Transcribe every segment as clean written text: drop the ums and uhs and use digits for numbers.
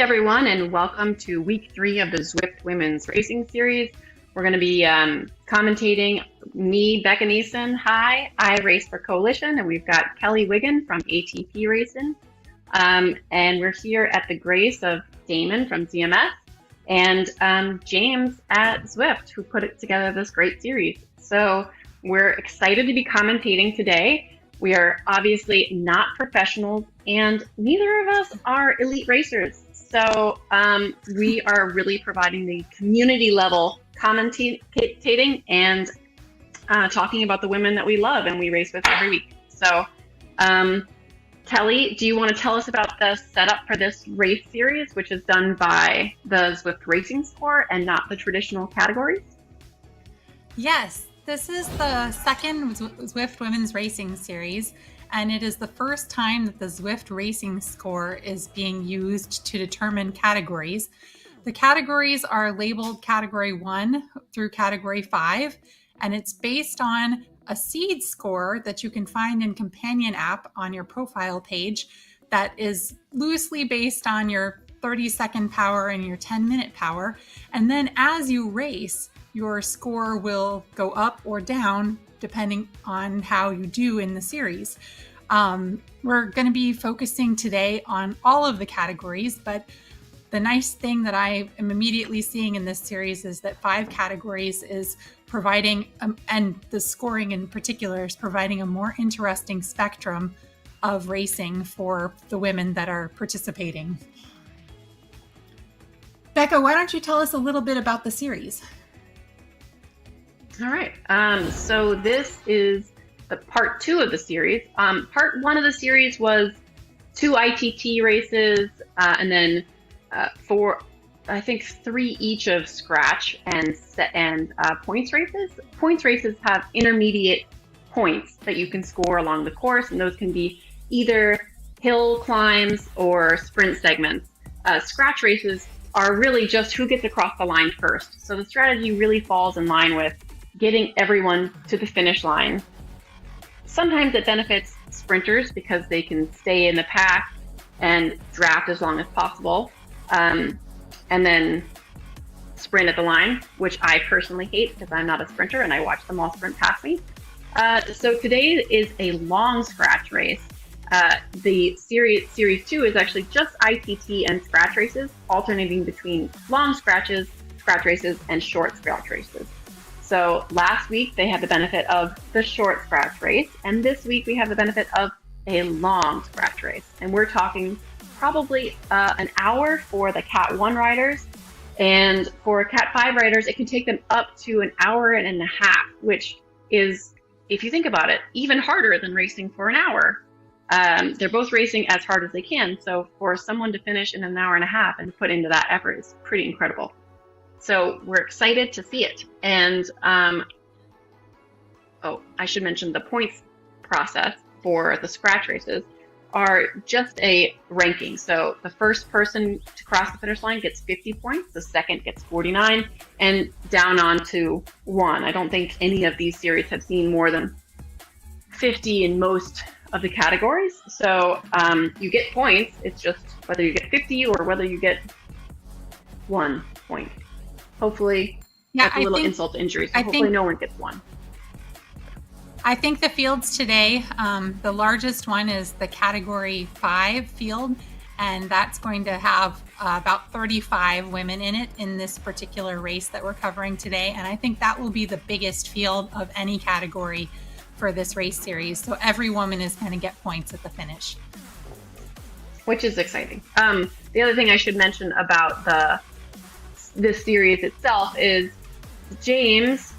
everyone, and welcome to week 3 of the Zwift Women's Racing Series. We're going to be commentating me, Becca Neeson. Hi, I race for Coalition, and we've got Kelly Wiggin from ATP Racing. And we're here at the grace of Damon from ZMS and James at Zwift, who put together this great series. So we're excited to be commentating today. We are obviously not professionals, and neither of us are elite racers. So we are really providing the community level commentating and talking about the women that we love and we race with every week. So Kelly, do you want to tell us about the setup for this race series, which is done by the Zwift Racing Score and not the traditional categories? Yes, this is the second Zwift Women's Racing Series, and it is the first time that the Zwift Racing Score is being used to determine categories. The categories are labeled Category 1 through Category 5, and it's based on a seed score that you can find in Companion app on your profile page that is loosely based on your 30-second power and your 10-minute power. And then as you race, your score will go up or down depending on how you do in the series. We're going to be focusing today on all of the categories, but the nice thing that I am immediately seeing in this series is that 5 categories is providing, and the scoring in particular is providing a more interesting spectrum of racing for the women that are participating. Becca, why don't you tell us a little bit about the series? All right. So this is the part 2 of the series. Part 1 of the series was 2 ITT races, and then 4, I think 3 each of scratch and points races. Points races have intermediate points that you can score along the course, and those can be either hill climbs or sprint segments. Scratch races are really just who gets across the line first. So the strategy really falls in line with getting everyone to the finish line. Sometimes it benefits sprinters because they can stay in the pack and draft as long as possible, and then sprint at the line, which I personally hate because I'm not a sprinter and I watch them all sprint past me. So today is a long scratch race. The series 2 is actually just ITT and scratch races, alternating between long scratch races, and short scratch races. So last week they had the benefit of the short scratch race, and this week we have the benefit of a long scratch race. And we're talking probably an hour for the Cat 1 riders, and for Cat 5 riders, it can take them up to an hour and a half, which is, if you think about it, even harder than racing for an hour. They're both racing as hard as they can, so for someone to finish in an hour and a half and put into that effort is pretty incredible. So we're excited to see it. And I should mention the points process for the scratch races are just a ranking. So the first person to cross the finish line gets 50 points, the second gets 49, and down on to 1. I don't think any of these series have seen more than 50 in most of the categories. So you get points. It's just whether you get 50 or whether you get 1 point. Hopefully, that's a little insult to injury, so hopefully no one gets 1. I think the fields today, the largest one is the Category 5 field, and that's going to have about 35 women in it in this particular race that we're covering today. And I think that will be the biggest field of any category for this race series. So every woman is going to get points at the finish. Which is exciting. The other thing I should mention about this series itself is James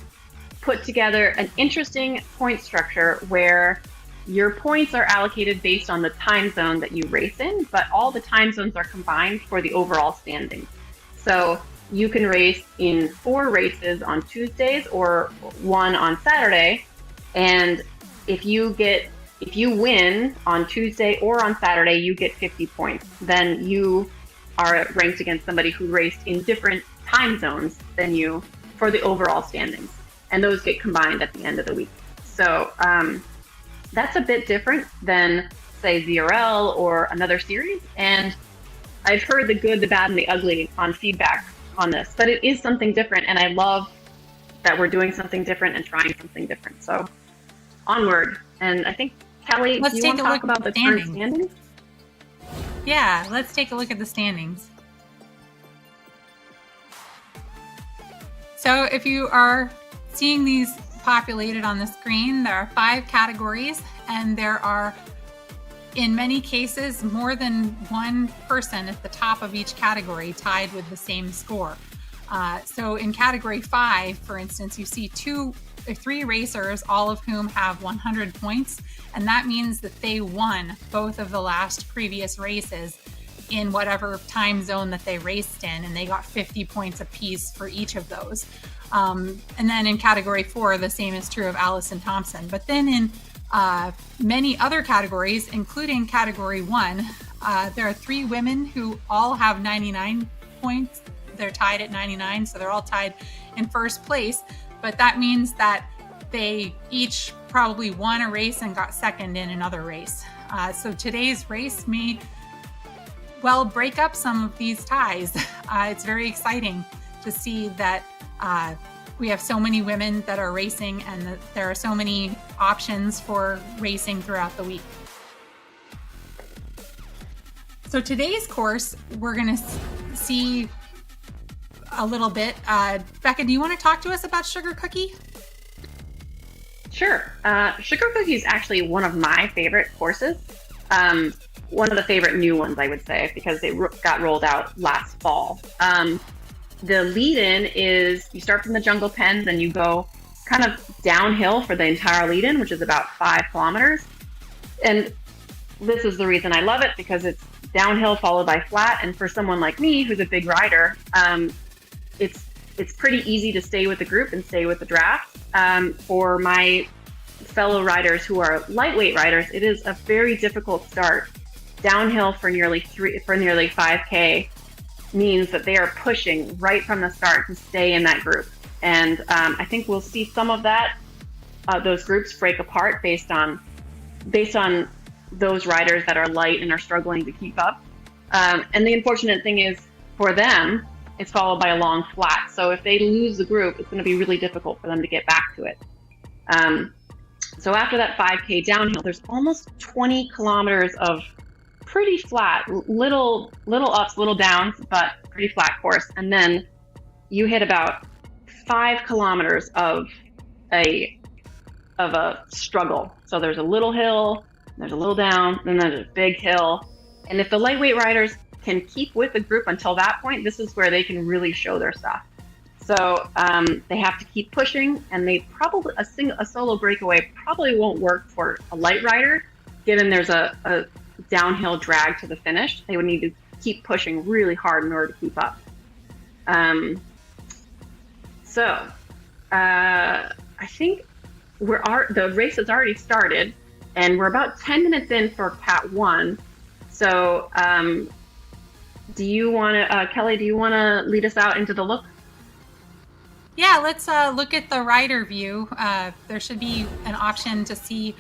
put together an interesting point structure where your points are allocated based on the time zone that you race in, but all the time zones are combined for the overall standings. So you can race in 4 races on Tuesdays or 1 on Saturday, and if you win on Tuesday or on Saturday, you get 50 points. Then you are ranked against somebody who raced in different time zones than you for the overall standings. And those get combined at the end of the week. So that's a bit different than, say, ZRL or another series. And I've heard the good, the bad, and the ugly on feedback on this, but it is something different, and I love that we're doing something different and trying something different. So onward. And I think, Kelly, Let's do you take want to a talk look about at the the current standings. standings? Yeah, let's take a look at the standings. So if you are seeing these populated on the screen, there are 5 categories, and there are, in many cases, more than one person at the top of each category tied with the same score. So in category 5, for instance, you see 3 racers, all of whom have 100 points, and that means that they won both of the last previous races in whatever time zone that they raced in, and they got 50 points apiece for each of those. And then in category 4, the same is true of Allison Thompson. But then in many other categories, including category 1, there are 3 women who all have 99 points. They're tied at 99, so they're all tied in first place. But that means that they each probably won a race and got second in another race. So today's race may well break up some of these ties. It's very exciting to see that we have so many women that are racing, and that there are so many options for racing throughout the week. So today's course, we're going to see a little bit. Becca, do you want to talk to us about Sugar Cookie? Sure. Sugar Cookie is actually one of my favorite courses. One of the favorite new ones, I would say, because it got rolled out last fall. The lead-in is you start from the jungle pens and you go kind of downhill for the entire lead-in, which is about 5 kilometers. And this is the reason I love it, because it's downhill followed by flat. And for someone like me, who's a big rider, it's pretty easy to stay with the group and stay with the draft. For my fellow riders who are lightweight riders, it is a very difficult start. Downhill for nearly 5K means that they are pushing right from the start to stay in that group. And I think we'll see some of that, those groups break apart based on those riders that are light and are struggling to keep up. And the unfortunate thing is, for them, it's followed by a long flat. So if they lose the group, it's going to be really difficult for them to get back to it. So after that 5K downhill, there's almost 20 kilometers of pretty flat, little ups, little downs, but pretty flat course. And then you hit about 5 kilometers of a struggle. So there's a little hill, there's a little down, then there's a big hill. And if the lightweight riders can keep with the group until that point, this is where they can really show their stuff. So they have to keep pushing, and they probably a solo breakaway probably won't work for a light rider, given there's a downhill drag to the finish. They would need to keep pushing really hard in order to keep up. I think the race has already started, and we're about 10 minutes in for Cat 1. So do you want to, Kelly, do you want to lead us out into the look? Yeah, let's look at the rider view. There should be an option to see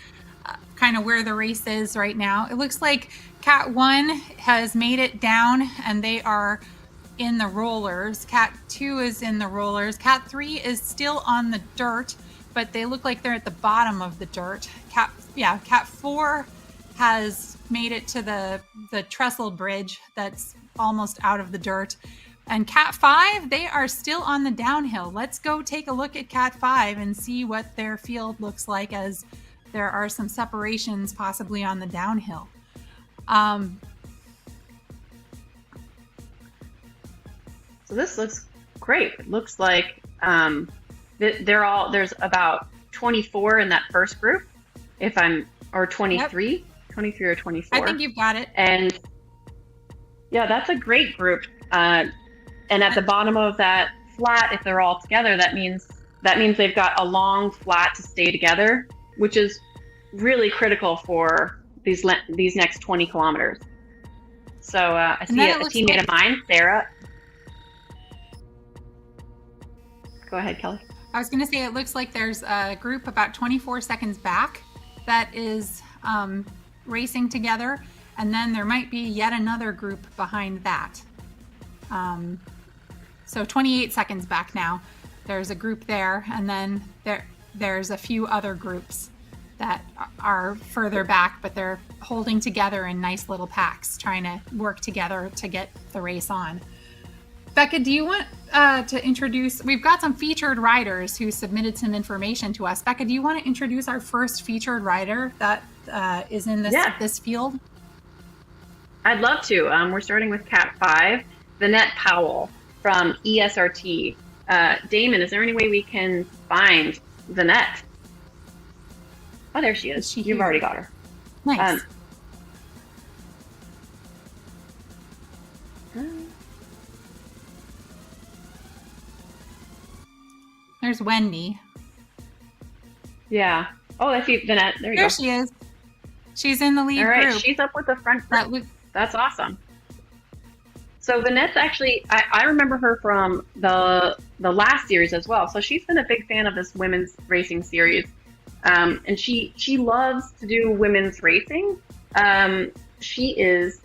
kind of where the race is right now. It looks like Cat 1 has made it down, and they are in the rollers. Cat 2 is in the rollers. Cat 3 is still on the dirt, but they look like they're at the bottom of the dirt. Cat 4 has made it to the trestle bridge that's almost out of the dirt. And Cat 5, they are still on the downhill. Let's go take a look at Cat 5 and see what their field looks like, as there are some separations possibly on the downhill. So this looks great. It looks like there's about 24 in that first group, or 23, yep. 23 or 24. I think you've got it. And yeah, that's a great group. And at the bottom of that flat, if they're all together, that means they've got a long flat to stay together, which is really critical for these next 20 kilometers. So I see a teammate of mine, Sarah. Go ahead, Kelly. I was going to say, it looks like there's a group about 24 seconds back that is racing together. and then there might be yet another group behind that. So 28 seconds back now, there's a group there, and then there's a few other groups that are further back, but they're holding together in nice little packs, trying to work together to get the race on. Becca, do you want to introduce, we've got some featured riders who submitted some information to us. Becca, do you want to introduce our first featured rider that is in this field? I'd love to. We're starting with Cat 5, Vanette Powell from ESRT. Damon, is there any way we can find Vanette? Oh, there she is. You've already got her. Nice. There's Wendy. Yeah. Oh, I see Vanette. There you go. There she is. She's in the lead group. All right, she's up with the front group. That's awesome. So Vanette's actually, I remember her from the last series as well. So she's been a big fan of this women's racing series. And she loves to do women's racing. She is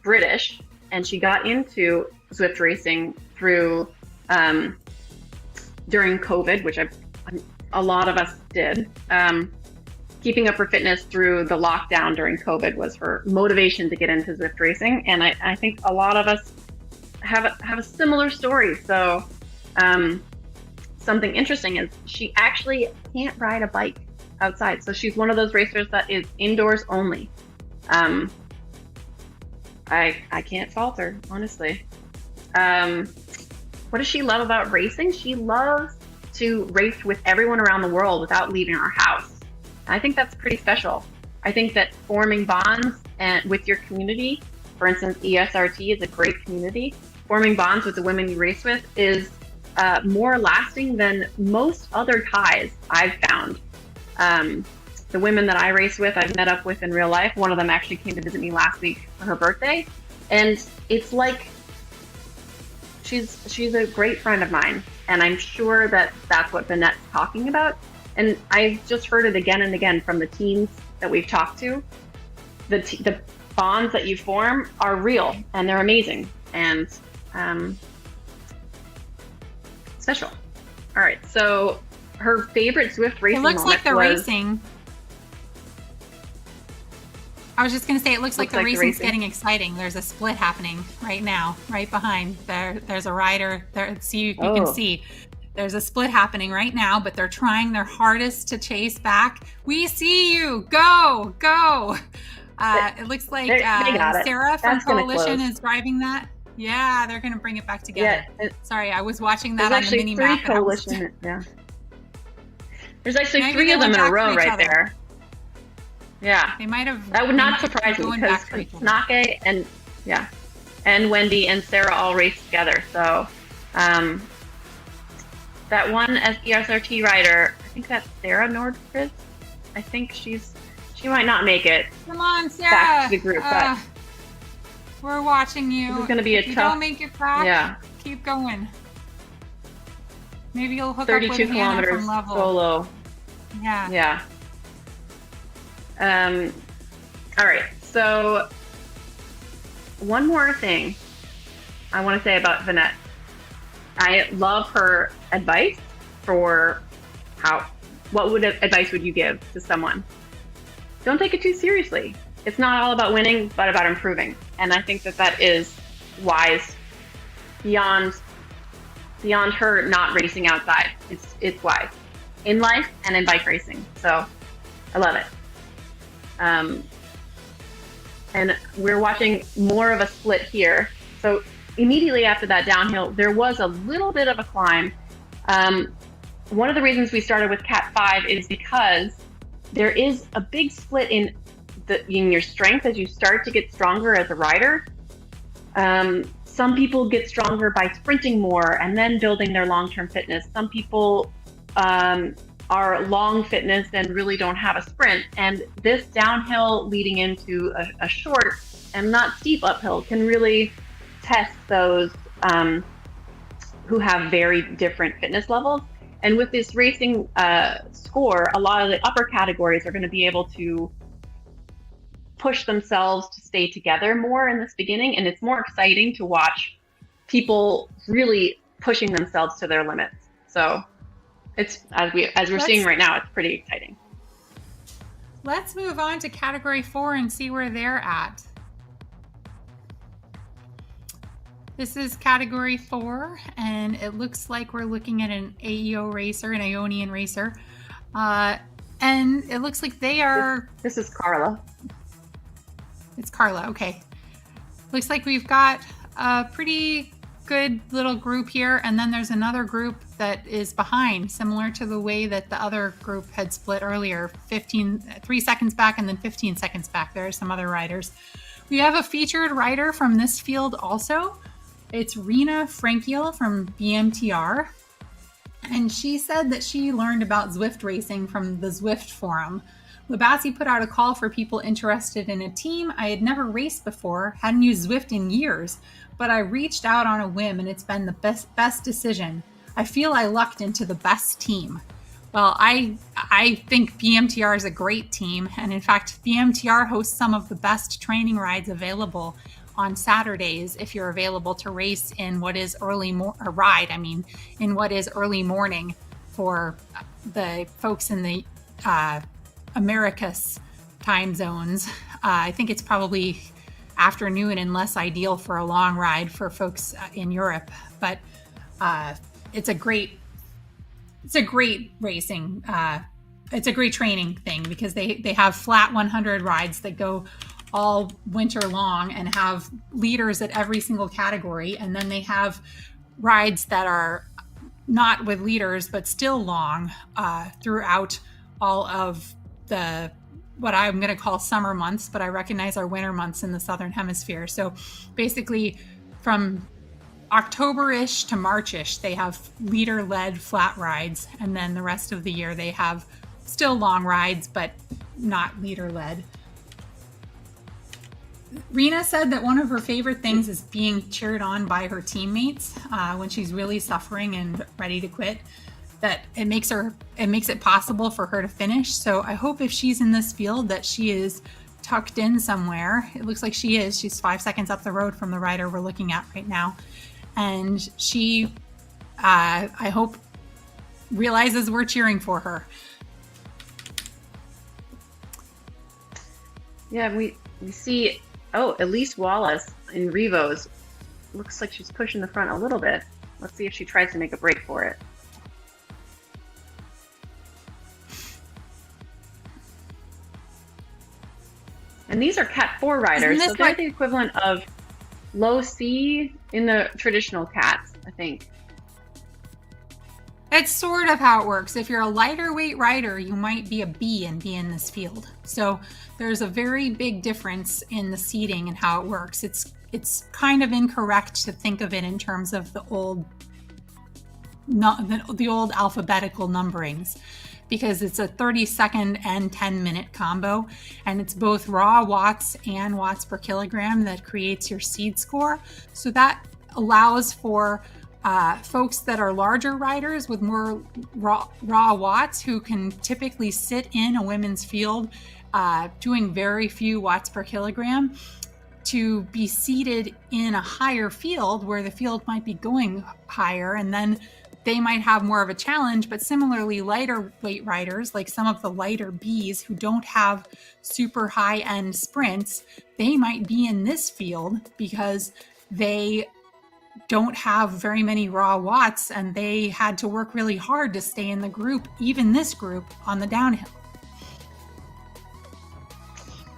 British, and she got into Zwift racing through during COVID, which a lot of us did. Keeping up her fitness through the lockdown during COVID was her motivation to get into Zwift racing, and I think a lot of us have a similar story. So something interesting is she actually can't ride a bike outside. So she's one of those racers that is indoors only. I can't fault her, honestly. What does she love about racing? She loves to race with everyone around the world without leaving her house. I think that's pretty special. I think that forming bonds with your community, for instance, ESRT is a great community. Forming bonds with the women you race with is more lasting than most other ties I've found. The women that I race with, I've met up with in real life. One of them actually came to visit me last week for her birthday. And it's like, she's a great friend of mine. And I'm sure that that's what Vanette's talking about. And I've just heard it again and again from the teens that we've talked to. The bonds that you form are real, and they're amazing and special. All right, so her favorite Zwift racing moment was... It looks like the racing. I was just going to say, it looks like the racing's getting exciting. There's a split happening right now, right behind there. There's a rider there. You can see there's a split happening right now, but they're trying their hardest to chase back. We see you. Go, go. It looks like Sarah from Coalition is driving that. Yeah, they're going to bring it back together. Yeah, sorry, I was watching that on the mini map. Coalition, yeah. There's actually three of them in a row right there. Yeah, they might have. That would not surprise me because Snake and Wendy and Sarah all race together. So that one ESRT rider, I think that's Sarah Nordquist. I think she might not make it. Come on, Sarah. Back to the group, but we're watching you. This is going to be a if tough. You don't make it back. Yeah. Keep going. Maybe you'll hook up with 32 kilometers from Level. solo. Yeah. Yeah. All right. So one more thing I want to say about Vanette. I love her advice for what advice would you give to someone? Don't take it too seriously. It's not all about winning, but about improving. And I think that is wise beyond her not racing outside. It's wise in life and in bike racing. So I love it. And we're watching more of a split here. So immediately after that downhill, there was a little bit of a climb. One of the reasons we started with Cat 5 is because there is a big split in your strength as you start to get stronger as a rider. Some people get stronger by sprinting more and then building their long-term fitness. Some people are long fitness and really don't have a sprint. And this downhill leading into a short and not steep uphill can really test those who have very different fitness levels. And with this racing score, a lot of the upper categories are going to be able to push themselves to stay together more in this beginning, and it's more exciting to watch people really pushing themselves to their limits. So it's as we're seeing right now, it's pretty exciting. Let's move on to category 4 and see where they're at. This is category 4, and it looks like we're looking at an AEO racer, an Ionian racer. And it looks like they are... This is Carla. It's Carla, okay. Looks like we've got a pretty good little group here, and then there's another group that is behind, similar to the way that the other group had split earlier, 3 seconds back and then 15 seconds back. There are some other riders. We have a featured rider from this field also. It's Rena Frankiel from BMTR. And she said that she learned about Zwift racing from the Zwift forum. Labassi put out a call for people interested in a team. I had never raced before, hadn't used Zwift in years, but I reached out on a whim and it's been the best decision. I feel I lucked into the best team. Well, I think BMTR is a great team. And in fact, BMTR hosts some of the best training rides available on Saturdays if you're available to race in what is in what is early morning for the folks in the Americas time zones. I think it's probably afternoon and less ideal for a long ride for folks in Europe, but it's a great racing. It's a great training thing because they have flat 100 rides that go all winter long and have leaders at every single category. And then they have rides that are not with leaders, but still long throughout all of the, what I'm going to call summer months, but I recognize our winter months in the Southern Hemisphere. So basically from October-ish to March-ish, they have leader-led flat rides. And then the rest of the year, they have still long rides, but not leader-led. Rena said that one of her favorite things is being cheered on by her teammates when she's really suffering and ready to quit. That it makes it possible for her to finish. So I hope if she's in this field that she is tucked in somewhere. It looks like she is. She's 5 seconds up the road from the rider we're looking at right now. And she, I hope, realizes we're cheering for her. Yeah, we see, Elise Wallace in Revos. Looks like she's pushing the front a little bit. Let's see if she tries to make a break for it. And these are Cat 4 riders, so they're the equivalent of low C in the traditional cats, I think. It's sort of how it works. If you're a lighter weight rider, you might be a B and be in this field. So there's a very big difference in the seating and how it works. It's kind of incorrect to think of it in terms of the old alphabetical numberings, because it's a 30-second and 10-minute combo, and it's both raw watts and watts per kilogram that creates your seed score. So that allows for folks that are larger riders with more raw watts who can typically sit in a women's field doing very few watts per kilogram to be seated in a higher field where the field might be going higher, and then they might have more of a challenge. But similarly, lighter weight riders, like some of the lighter Bs who don't have super high end sprints, they might be in this field because they don't have very many raw watts and they had to work really hard to stay in the group, even this group, on the downhill.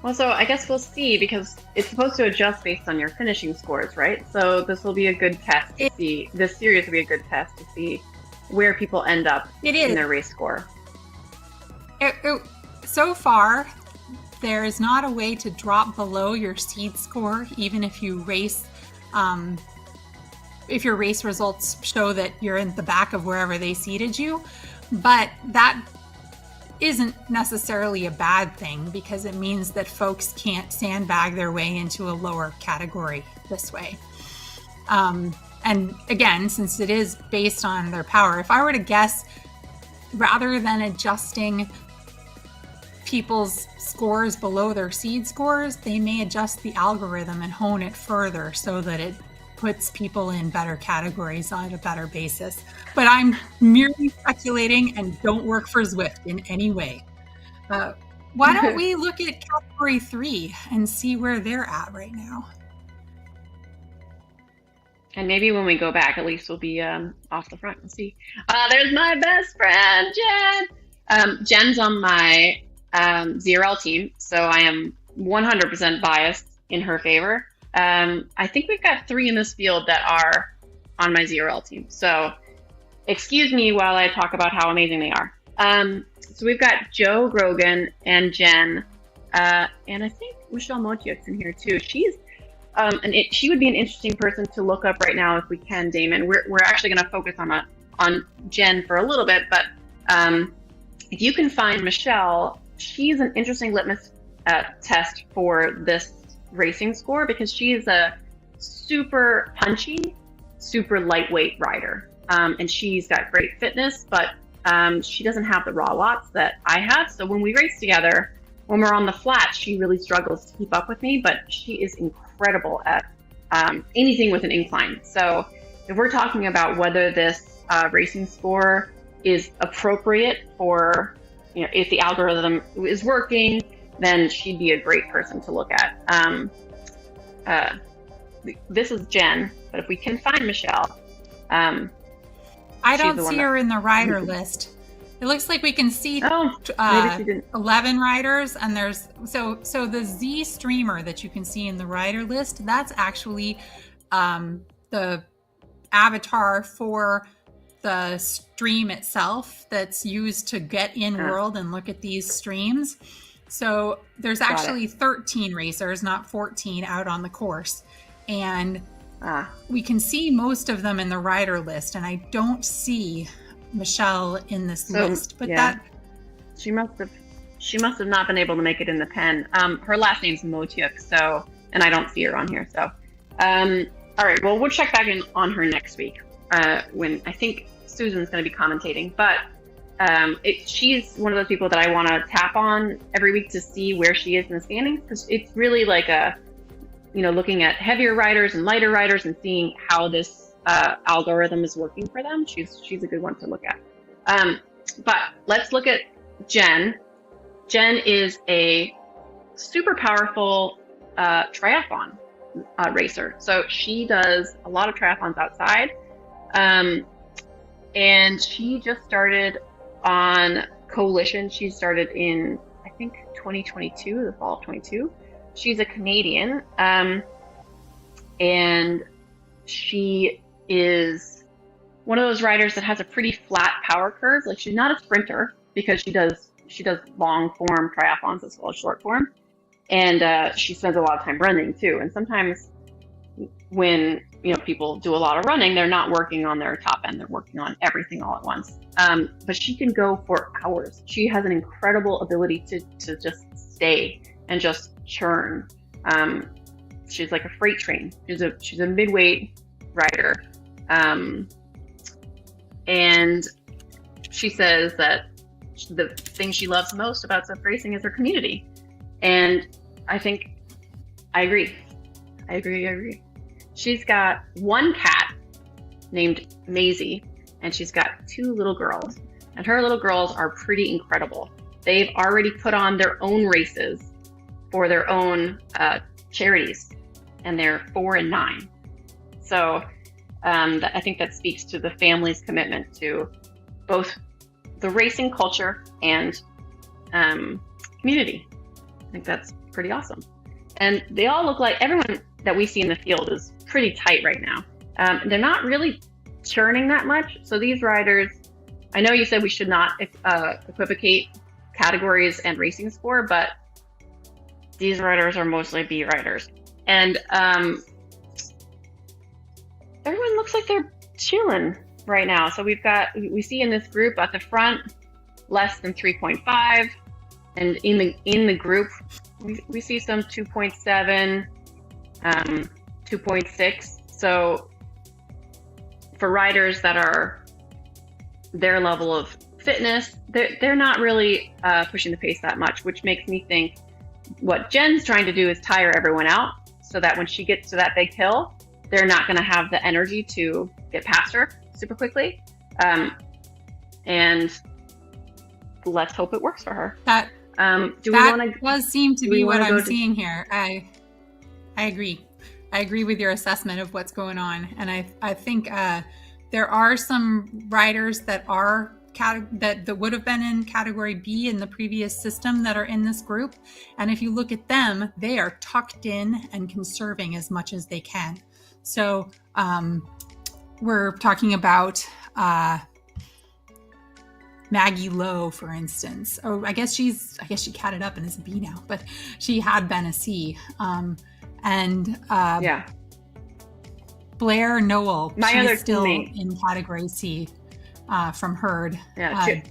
Well, so I guess we'll see, because it's supposed to adjust based on your finishing scores, right? So this will be a good test to see. This series will be a good test to see where people end up in their race score. So far, there is not a way to drop below your seed score, even if you race, if your race results show that you're in the back of wherever they seeded you. But that isn't necessarily a bad thing, because it means that folks can't sandbag their way into a lower category this way. And again, since it is based on their power, if I were to guess, rather than adjusting people's scores below their seed scores, they may adjust the algorithm and hone it further so that it puts people in better categories on a better basis. But I'm merely speculating and don't work for Zwift in any way. Why don't we look at category 3 and see where they're at right now? And maybe when we go back, at least we'll be off the front and see. There's my best friend, Jen. Jen's on my ZRL team, so I am 100% biased in her favor. I think we've got 3 in this field that are on my ZRL team. So excuse me while I talk about how amazing they are. So we've got Joe Grogan and Jen, and I think Michelle Motiuk's in here too. She's she would be an interesting person to look up right now if we can, Damon. We're actually going to focus on Jen for a little bit, but if you can find Michelle, she's an interesting litmus test for this racing score because she's a super punchy, super lightweight rider, and she's got great fitness, but she doesn't have the raw watts that I have. So when we race together, when we're on the flat, she really struggles to keep up with me, but she is incredible at anything with an incline. So if we're talking about whether this racing score is appropriate for, if the algorithm is working, then she'd be a great person to look at. This is Jen, but if we can find Michelle, I don't see her in the rider list. It looks like we can see 11 riders, and there's so the Z streamer that you can see in the rider list, that's actually the avatar for the stream itself that's used to get in world and look at these streams. So there's actually 13 racers, not 14, out on the course. And we can see most of them in the rider list, and I don't see Michelle in this list. But that she must have not been able to make it in the pen. Her last name's Motiuk, so, and I don't see her on here. So all right, well, we'll check back in on her next week when I think Susan's going to be commentating. But she's one of those people that I want to tap on every week to see where she is in the standings, because it's really like looking at heavier riders and lighter riders and seeing how this algorithm is working for them. She's a good one to look at. But let's look at Jen. Jen is a super powerful triathlon racer. So she does a lot of triathlons outside. And she just started on Coalition. She started in, I think, 2022, the fall of 22. She's a Canadian. And she is one of those riders that has a pretty flat power curve. Like, she's not a sprinter because she does long form triathlons as well as short form. And she spends a lot of time running too. And sometimes when people do a lot of running, they're not working on their top end, they're working on everything all at once. But she can go for hours. She has an incredible ability to just stay and just churn. She's like a freight train. She's a midweight rider. And she says that the thing she loves most about Zwift racing is her community. And I think I agree. She's got one cat named Maisie, and she's got 2 little girls. And her little girls are pretty incredible. They've already put on their own races for their own charities, and they're 4 and 9. So I think that speaks to the family's commitment to both the racing culture and community. I think that's pretty awesome. And they all look like, everyone that we see in the field is pretty tight right now. They're not really churning that much. So these riders, I know you said we should not equivocate categories and racing score, but these riders are mostly B riders. And everyone looks like they're chilling right now. So we see in this group at the front, less than 3.5. And in the group, we see some 2.7, 2.6. So for riders that are their level of fitness, they're not really pushing the pace that much, which makes me think what Jen's trying to do is tire everyone out so that when she gets to that big hill, they're not going to have the energy to get past her super quickly. And let's hope it works for her. That do we want to? Does seem to be what I'm seeing here. I agree. I agree with your assessment of what's going on, and I think there are some riders that are that would have been in category B in the previous system that are in this group, and if you look at them, they are tucked in and conserving as much as they can. So we're talking about Maggie Lowe, for instance. Oh, I guess she catted up and is a B now, but she had been a C. Blair Noel, she's still in category C from Herd. Yeah.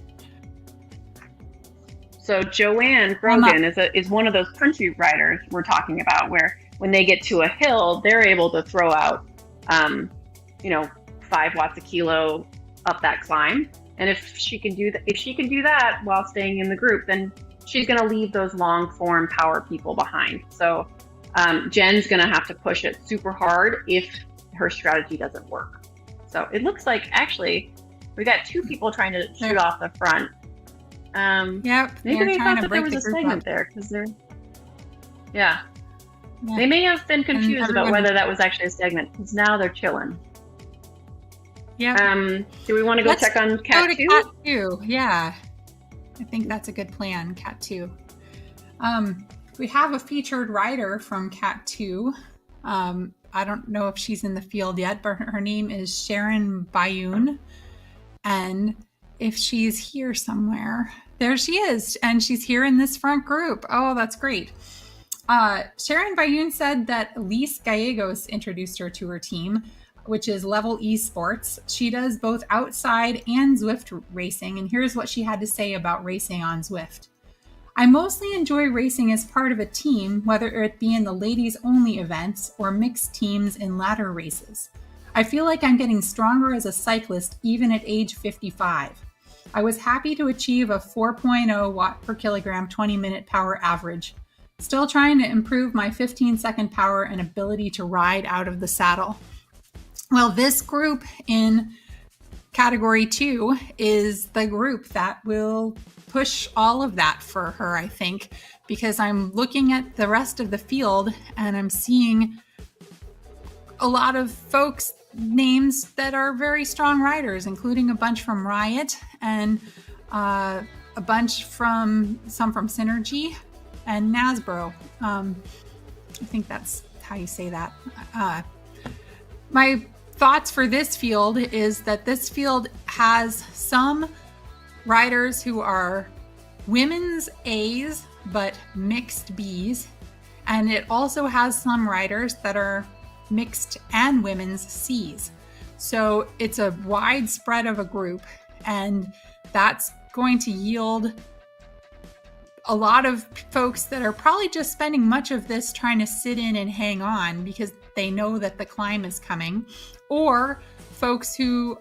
So Joanne Brogan is one of those country riders we're talking about, where when they get to a hill, they're able to throw out, 5 watts a kilo up that climb. And if she can do that while staying in the group, then she's going to leave those long form power people behind. So Jen's going to have to push it super hard if her strategy doesn't work. So it looks like actually we got 2 people trying to shoot off the front. Maybe they thought that there was a segment there because yeah. They may have been confused about whether that was actually a segment because now they're chilling. Yeah. Do we want to go check on Cat 2? Cat 2, yeah. I think that's a good plan, Cat 2. We have a featured rider from Cat 2. I don't know if she's in the field yet, but her name is Sharon Bayoun. And if she's here somewhere, there she is. And she's here in this front group. Oh, that's great. Sharon Bayoun said that Elise Gallegos introduced her to her team, which is Level Esports. She does both outside and Zwift racing. And here's what she had to say about racing on Zwift. I mostly enjoy racing as part of a team, whether it be in the ladies only events or mixed teams in ladder races. I feel like I'm getting stronger as a cyclist even at age 55. I was happy to achieve a 4.0 watt per kilogram 20-minute power average. Still trying to improve my 15-second power and ability to ride out of the saddle. Well, this group in category 2 is the group that will push all of that for her, I think, because I'm looking at the rest of the field and I'm seeing a lot of folks' names that are very strong riders, including a bunch from Riot and a bunch from Synergy and Nasbro. I think that's how you say that. My thoughts for this field is that this field has some riders who are women's A's but mixed B's, and it also has some riders that are mixed and women's C's. So it's a wide spread of a group, and that's going to yield a lot of folks that are probably just spending much of this trying to sit in and hang on because they know that the climb is coming, or folks who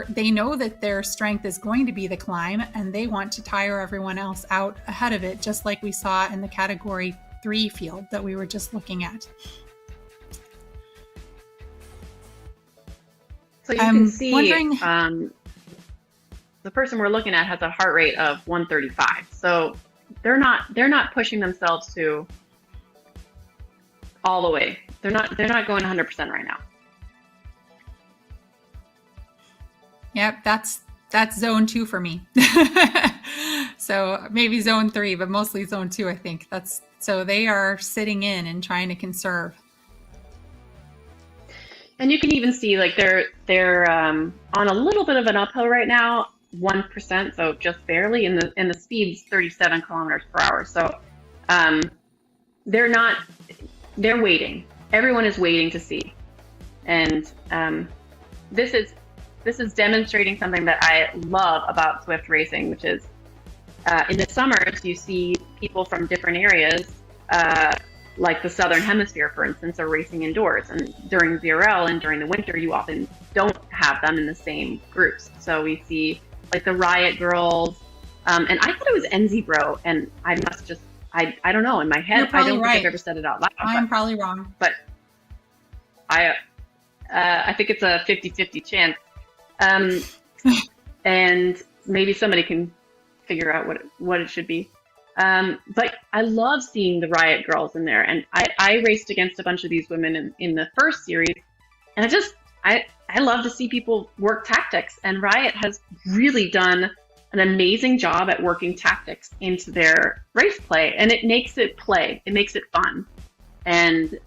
they know that their strength is going to be the climb and they want to tire everyone else out ahead of it, just like we saw in the category 3 field that we were just looking at. So you can see the person we're looking at has a heart rate of 135. So they're not pushing themselves to all the way. They're not going 100% right now. Yep, that's zone 2 for me. So maybe zone 3, but mostly zone 2, I think. So they are sitting in and trying to conserve. And you can even see like they're on a little bit of an uphill right now, 1%, so just barely, and the speed's 37 kilometers per hour. So they're waiting. Everyone is waiting to see. And this is demonstrating something that I love about Zwift racing, which is in the summers you see people from different areas, like the Southern Hemisphere, for instance, are racing indoors. And during ZRL and during the winter, you often don't have them in the same groups. So we see like the Riot Girls. And I thought it was Enzybro, and I must just, I don't know, in my head, You're I probably don't right. think I've ever said it out loud. I'm probably wrong. But I think it's a 50-50 chance. And maybe somebody can figure out what it should be. But I love seeing the Riot Girls in there. And I raced against a bunch of these women in the first series. And I love to see people work tactics. And Riot has really done an amazing job at working tactics into their race play. And it makes it play. It makes it fun. And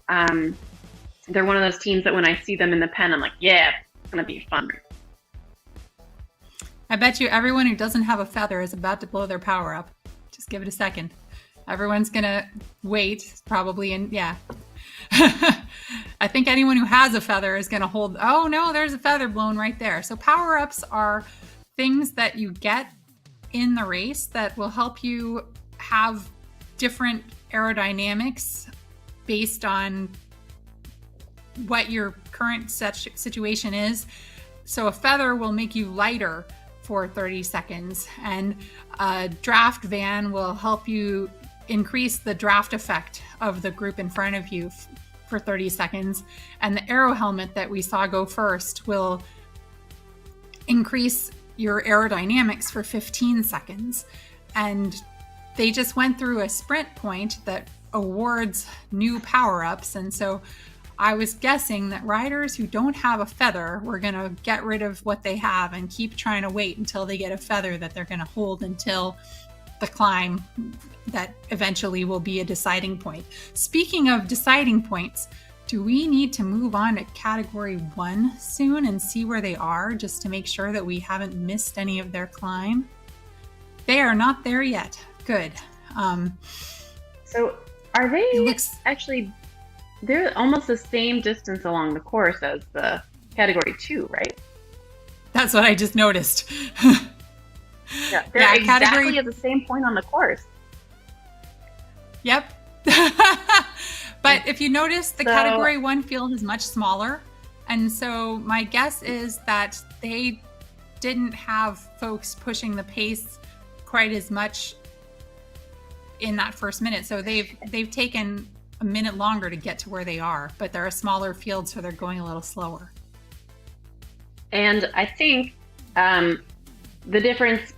they're one of those teams that when I see them in the pen, I'm like, yeah, it's going to be fun. I bet you everyone who doesn't have a feather is about to blow their power up. Just give it a second. Everyone's going to wait, probably, and yeah. I think anyone who has a feather is going to hold, oh no, there's a feather blown right there. So power-ups are things that you get in the race that will help you have different aerodynamics based on what your current situation is. So a feather will make you lighter for 30 seconds, and a draft van will help you increase the draft effect of the group in front of you for 30 seconds. And the aero helmet that we saw go first will increase your aerodynamics for 15 seconds. And they just went through a sprint point that awards new power-ups. And so I was guessing that riders who don't have a feather were going to get rid of what they have and keep trying to wait until they get a feather that they're going to hold until the climb that eventually will be a deciding point. Speaking of deciding points, do we need to move on to category 1 soon and see where they are just to make sure that we haven't missed any of their climb? They are not there yet. Good. So are they actually, they're almost the same distance along the course as the category 2, right? That's what I just noticed. Yeah, they're exactly at the same point on the course. Yep. But if you notice, the category 1 field is much smaller. And so my guess is that they didn't have folks pushing the pace quite as much in that first minute. So they've taken a minute longer to get to where they are, but they're a smaller field, so they're going a little slower. And I think the difference,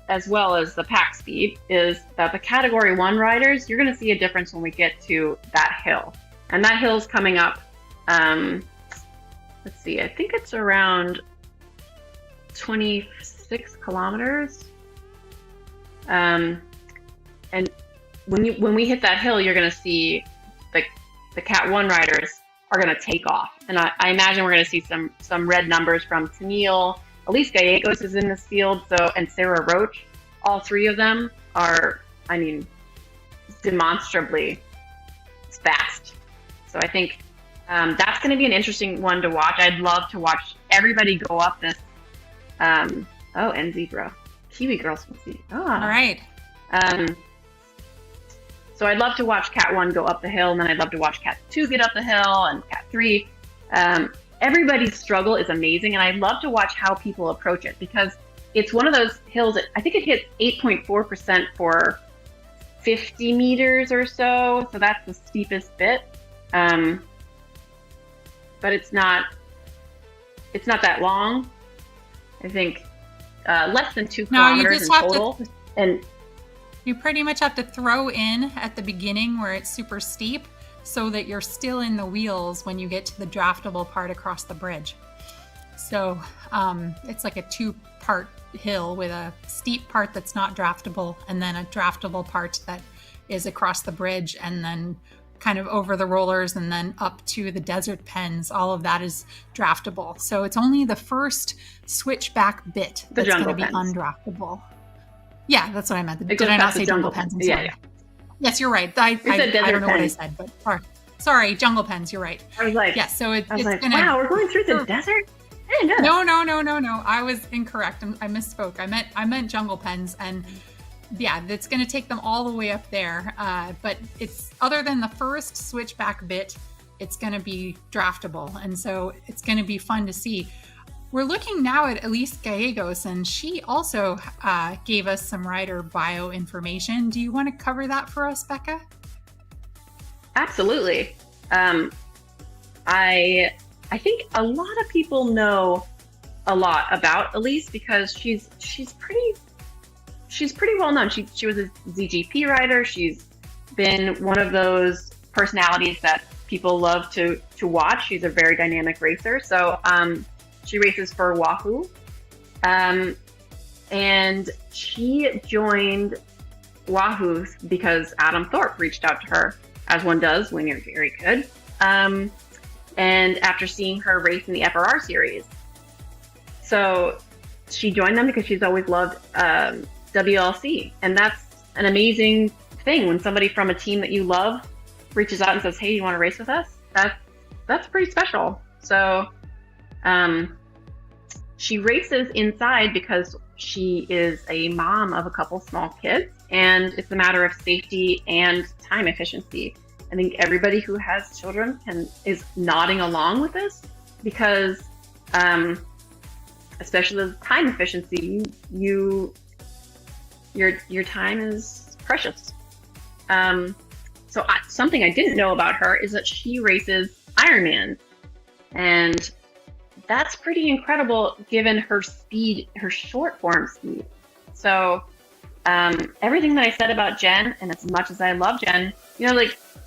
as well as the pack speed, is that the category 1 riders, you're going to see a difference when we get to that hill. And that hill's coming up, let's see, I think it's around 26 kilometers. And when we hit that hill, you're going to see the Cat 1 riders are going to take off. And I imagine we're going to see some red numbers from Tennille. Elise Gallegos is in this field, and Sarah Roach. All three of them are, demonstrably fast. So I think that's going to be an interesting one to watch. I'd love to watch everybody go up this. And Zebra. Kiwi Girls can see. Oh. All right. So I'd love to watch Cat 1 go up the hill, and then I'd love to watch Cat 2 get up the hill, and Cat 3. Everybody's struggle is amazing, and I love to watch how people approach it, because it's one of those hills that I think it hits 8.4% for 50 meters or so. So that's the steepest bit. But it's not that long. I think less than 2 kilometers in total. And you pretty much have to throw in at the beginning where it's super steep, so that you're still in the wheels when you get to the draftable part across the bridge. So it's like a 2-part hill with a steep part that's not draftable, and then a draftable part that is across the bridge, and then kind of over the rollers, and then up to the desert pens. All of that is draftable. So it's only the first switchback bit that's going to be undraftable. Yeah, that's what I meant. Did I not say jungle pens? I'm sorry. Yeah. Yes, you're right. I don't know what I said, but sorry, jungle pens. You're right. I was like, yes. So it's like, wow, we're going through the desert. I didn't know. No. I was incorrect. I misspoke. I meant jungle pens, and yeah, it's going to take them all the way up there. But it's, other than the first switchback bit, it's going to be draftable, and so it's going to be fun to see. We're looking now at Elise Gallegos, and she also gave us some rider bio information. Do you want to cover that for us, Becca? Absolutely. I think a lot of people know a lot about Elise because she's pretty well known. She was a ZGP rider. She's been one of those personalities that people love to watch. She's a very dynamic racer. So she races for Wahoo, and she joined Wahoo because Adam Thorpe reached out to her, as one does when you're very good. And after seeing her race in the FRR series, so she joined them because she's always loved WLC, and that's an amazing thing when somebody from a team that you love reaches out and says, "Hey, you want to race with us?" That's pretty special. So she races inside because she is a mom of a couple small kids, and it's a matter of safety and time efficiency. I think everybody who has children is nodding along with this because, especially the time efficiency, your time is precious. Something I didn't know about her is that she races Ironman, and that's pretty incredible given her speed, her short form speed. So everything that I said about Jen, and as much as I love Jen,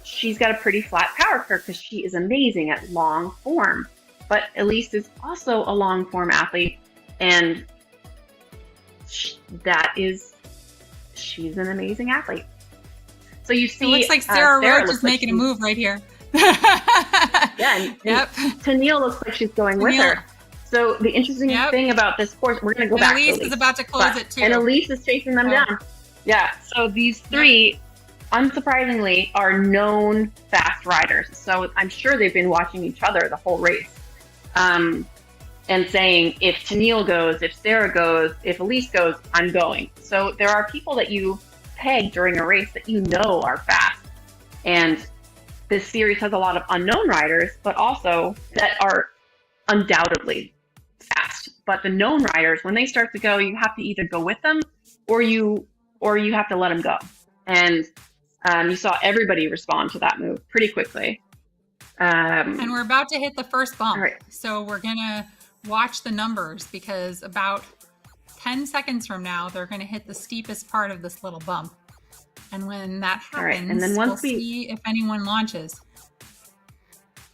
she's got a pretty flat power curve because she is amazing at long form. But Elise is also a long form athlete, and she's an amazing athlete. So you see, it looks like Sarah Roach is making a move right here. Yeah, yep. Tennille looks like she's going with her. So the interesting thing about this course, we're going to go back to Elise. Elise is about to close it too. And Elise is chasing them down. Yeah, so these three, unsurprisingly, are known fast riders. So I'm sure they've been watching each other the whole race. And saying, if Tennille goes, if Sarah goes, if Elise goes, I'm going. So there are people that you peg during a race that you know are fast. And this series has a lot of unknown riders, but also that are undoubtedly fast. But the known riders, when they start to go, you have to either go with them or you have to let them go. And you saw everybody respond to that move pretty quickly. And we're about to hit the first bump. Right. So we're going to watch the numbers because about 10 seconds from now, they're going to hit the steepest part of this little bump. And when that happens, and then we'll see if anyone launches.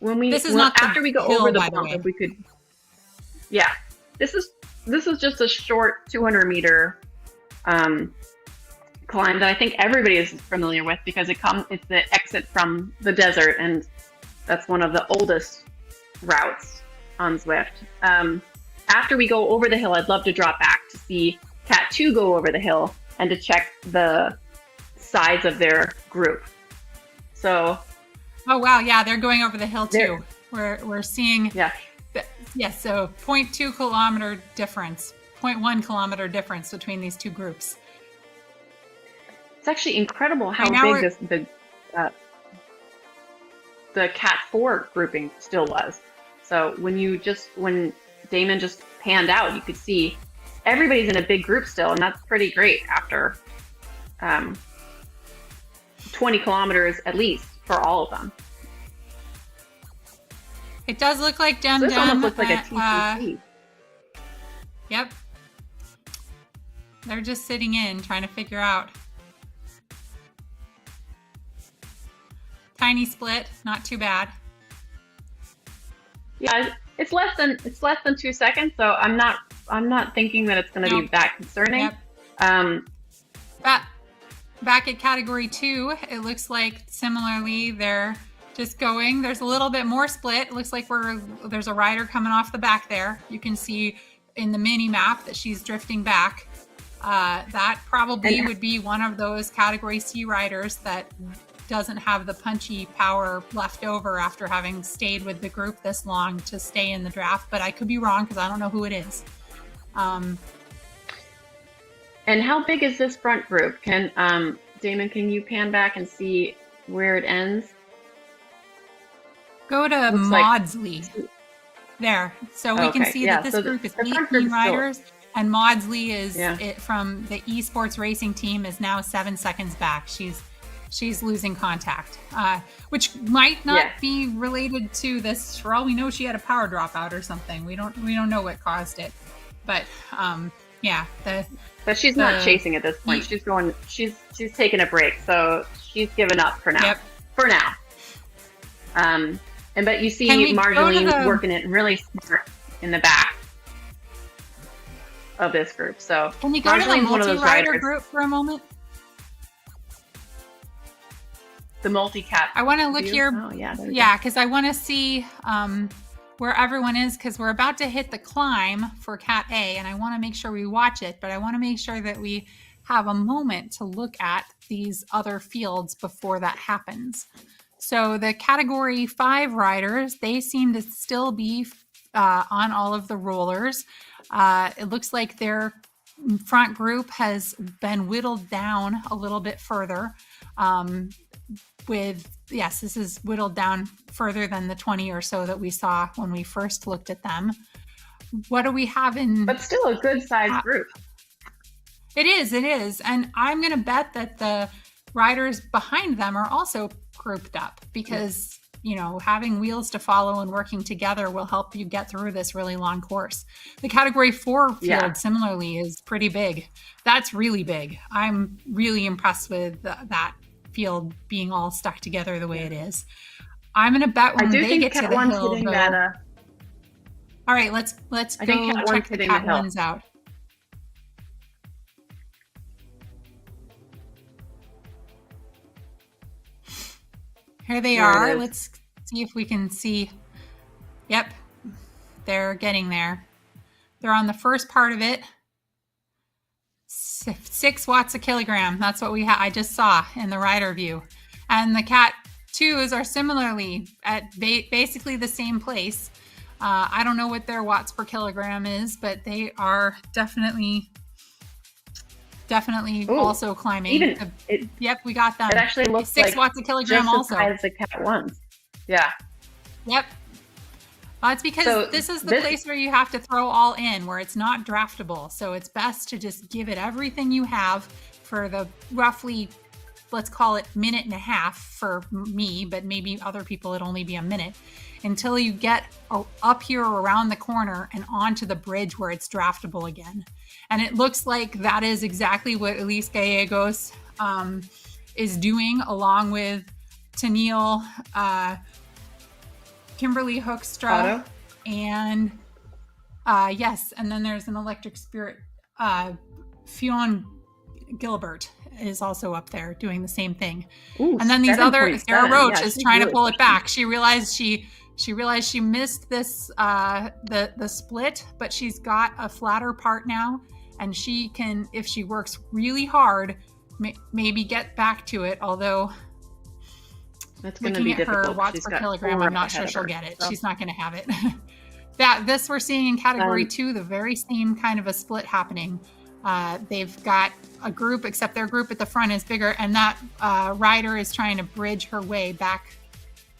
After we go over the bump, if we could, this is just a short 200 meter climb that I think everybody is familiar with because it's the exit from the desert, and that's one of the oldest routes on Zwift. After we go over the hill, I'd love to drop back to see Cat 2 go over the hill and to check the size of their group. So, oh wow, yeah, they're going over the hill too. We're seeing so 0.2 kilometer difference, 0.1 kilometer difference between these two groups. It's actually incredible how big the Cat 4 grouping still was. So when Damon just panned out, you could see everybody's in a big group still, and that's pretty great after 20 kilometers at least for all of them. It does look like Dem This Dem. almost looks like a TCC. Yep. They're just sitting in, trying to figure out. Tiny split, not too bad. Yeah, it's less than 2 seconds, so I'm not thinking that it's going to be that concerning. Yep. Back at category 2, it looks like similarly they're just going. There's a little bit more split. It looks like there's a rider coming off the back there. You can see in the mini map that she's drifting back. That probably would be one of those category C riders that doesn't have the punchy power left over after having stayed with the group this long to stay in the draft. But I could be wrong because I don't know who it is. And how big is this front group? Damon, can you pan back and see where it ends? Go to Maudsley. There. So we can see that this group is the front 18 group riders, and Maudsley is Yeah. from the esports racing team is now 7 seconds back. She's losing contact, which might not be related to this. For all we know, she had a power dropout or something. We don't know what caused it, but yeah. But she's not chasing at this point. She's taking a break, so she's given up for now. Yep. For now. But you see Marjolaine working it really smart in the back of this group. So can we go to the multi-rider group for a moment? The multi-cat. I want to look here. Oh, yeah, because I want to see where everyone is, because we're about to hit the climb for Cat A, and I want to make sure we watch it, but I want to make sure that we have a moment to look at these other fields before that happens. So the Category 5 riders, they seem to still be on all of the rollers. It looks like their front group has been whittled down a little bit further. This is whittled down further than the 20 or so that we saw when we first looked at them. What do we have in... But still a good-sized group. It is. And I'm going to bet that the riders behind them are also grouped up because, having wheels to follow and working together will help you get through this really long course. The Category 4 field, similarly, is pretty big. That's really big. I'm really impressed with that field being all stuck together the way it is. I'm going to bet when they get to the hill, all right, let's go check the Cat 1s out. Here they are. Let's see if we can see. Yep, they're getting there. They're on the first part of it. 6 watts a kilogram. That's what I just saw in the rider view. And the Cat 2s are similarly at basically the same place. I don't know what their watts per kilogram is, but they are definitely also climbing. Yep, we got them. It actually looks 6 like watts a kilogram just also. as high as the Cat 1s. Yeah. Yep. It's because this is the place where you have to throw all in, where it's not draftable. So it's best to just give it everything you have for the roughly, let's call it minute and a half for me, but maybe other people it'll only be a minute, until you get up here around the corner and onto the bridge where it's draftable again. And it looks like that is exactly what Elise Gallegos is doing, along with Tennille, Kimberly Hoekstra, and and then there's an Electric Spirit. Fionn Gilbert is also up there doing the same thing. Ooh, and then Sarah Roach is trying to pull it back. She realized she missed this the split, but she's got a flatter part now, and she can, if she works really hard, maybe get back to it. Although that's going to be difficult. Her watts per kilogram, I'm not sure she'll get it. So. She's not going to have it. This we're seeing in Category 2, the very same kind of a split happening. They've got a group, except their group at the front is bigger, and that rider is trying to bridge her way back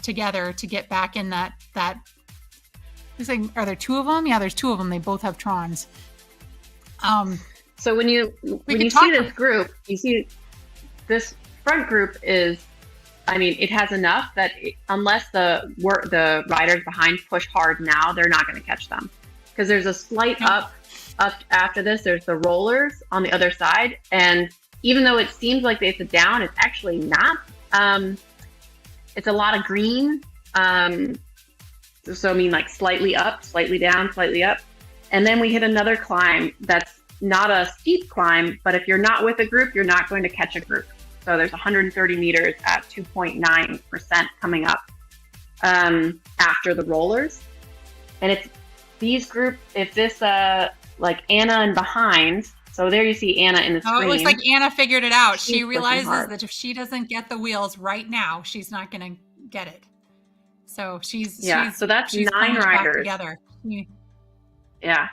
together to get back in that. Are there 2 of them? Yeah, there's 2 of them. They both have Trons. So when you see this group, you see this front group is, it has enough that unless the riders behind push hard now, they're not going to catch them, because there's a slight up after this. There's the rollers on the other side, and even though it seems like it's a down, it's actually not. It's a lot of green. So like slightly up, slightly down, slightly up, and then we hit another climb that's not a steep climb, but if you're not with a group, you're not going to catch a group. So there's 130 meters at 2.9% coming up after the rollers. And it's these groups, if this, like Anna and behind, so there you see Anna in the screen. It looks like Anna figured it out. She realizes that if she doesn't get the wheels right now, she's not going to get it. So so that's 9 riders. Together. Yeah.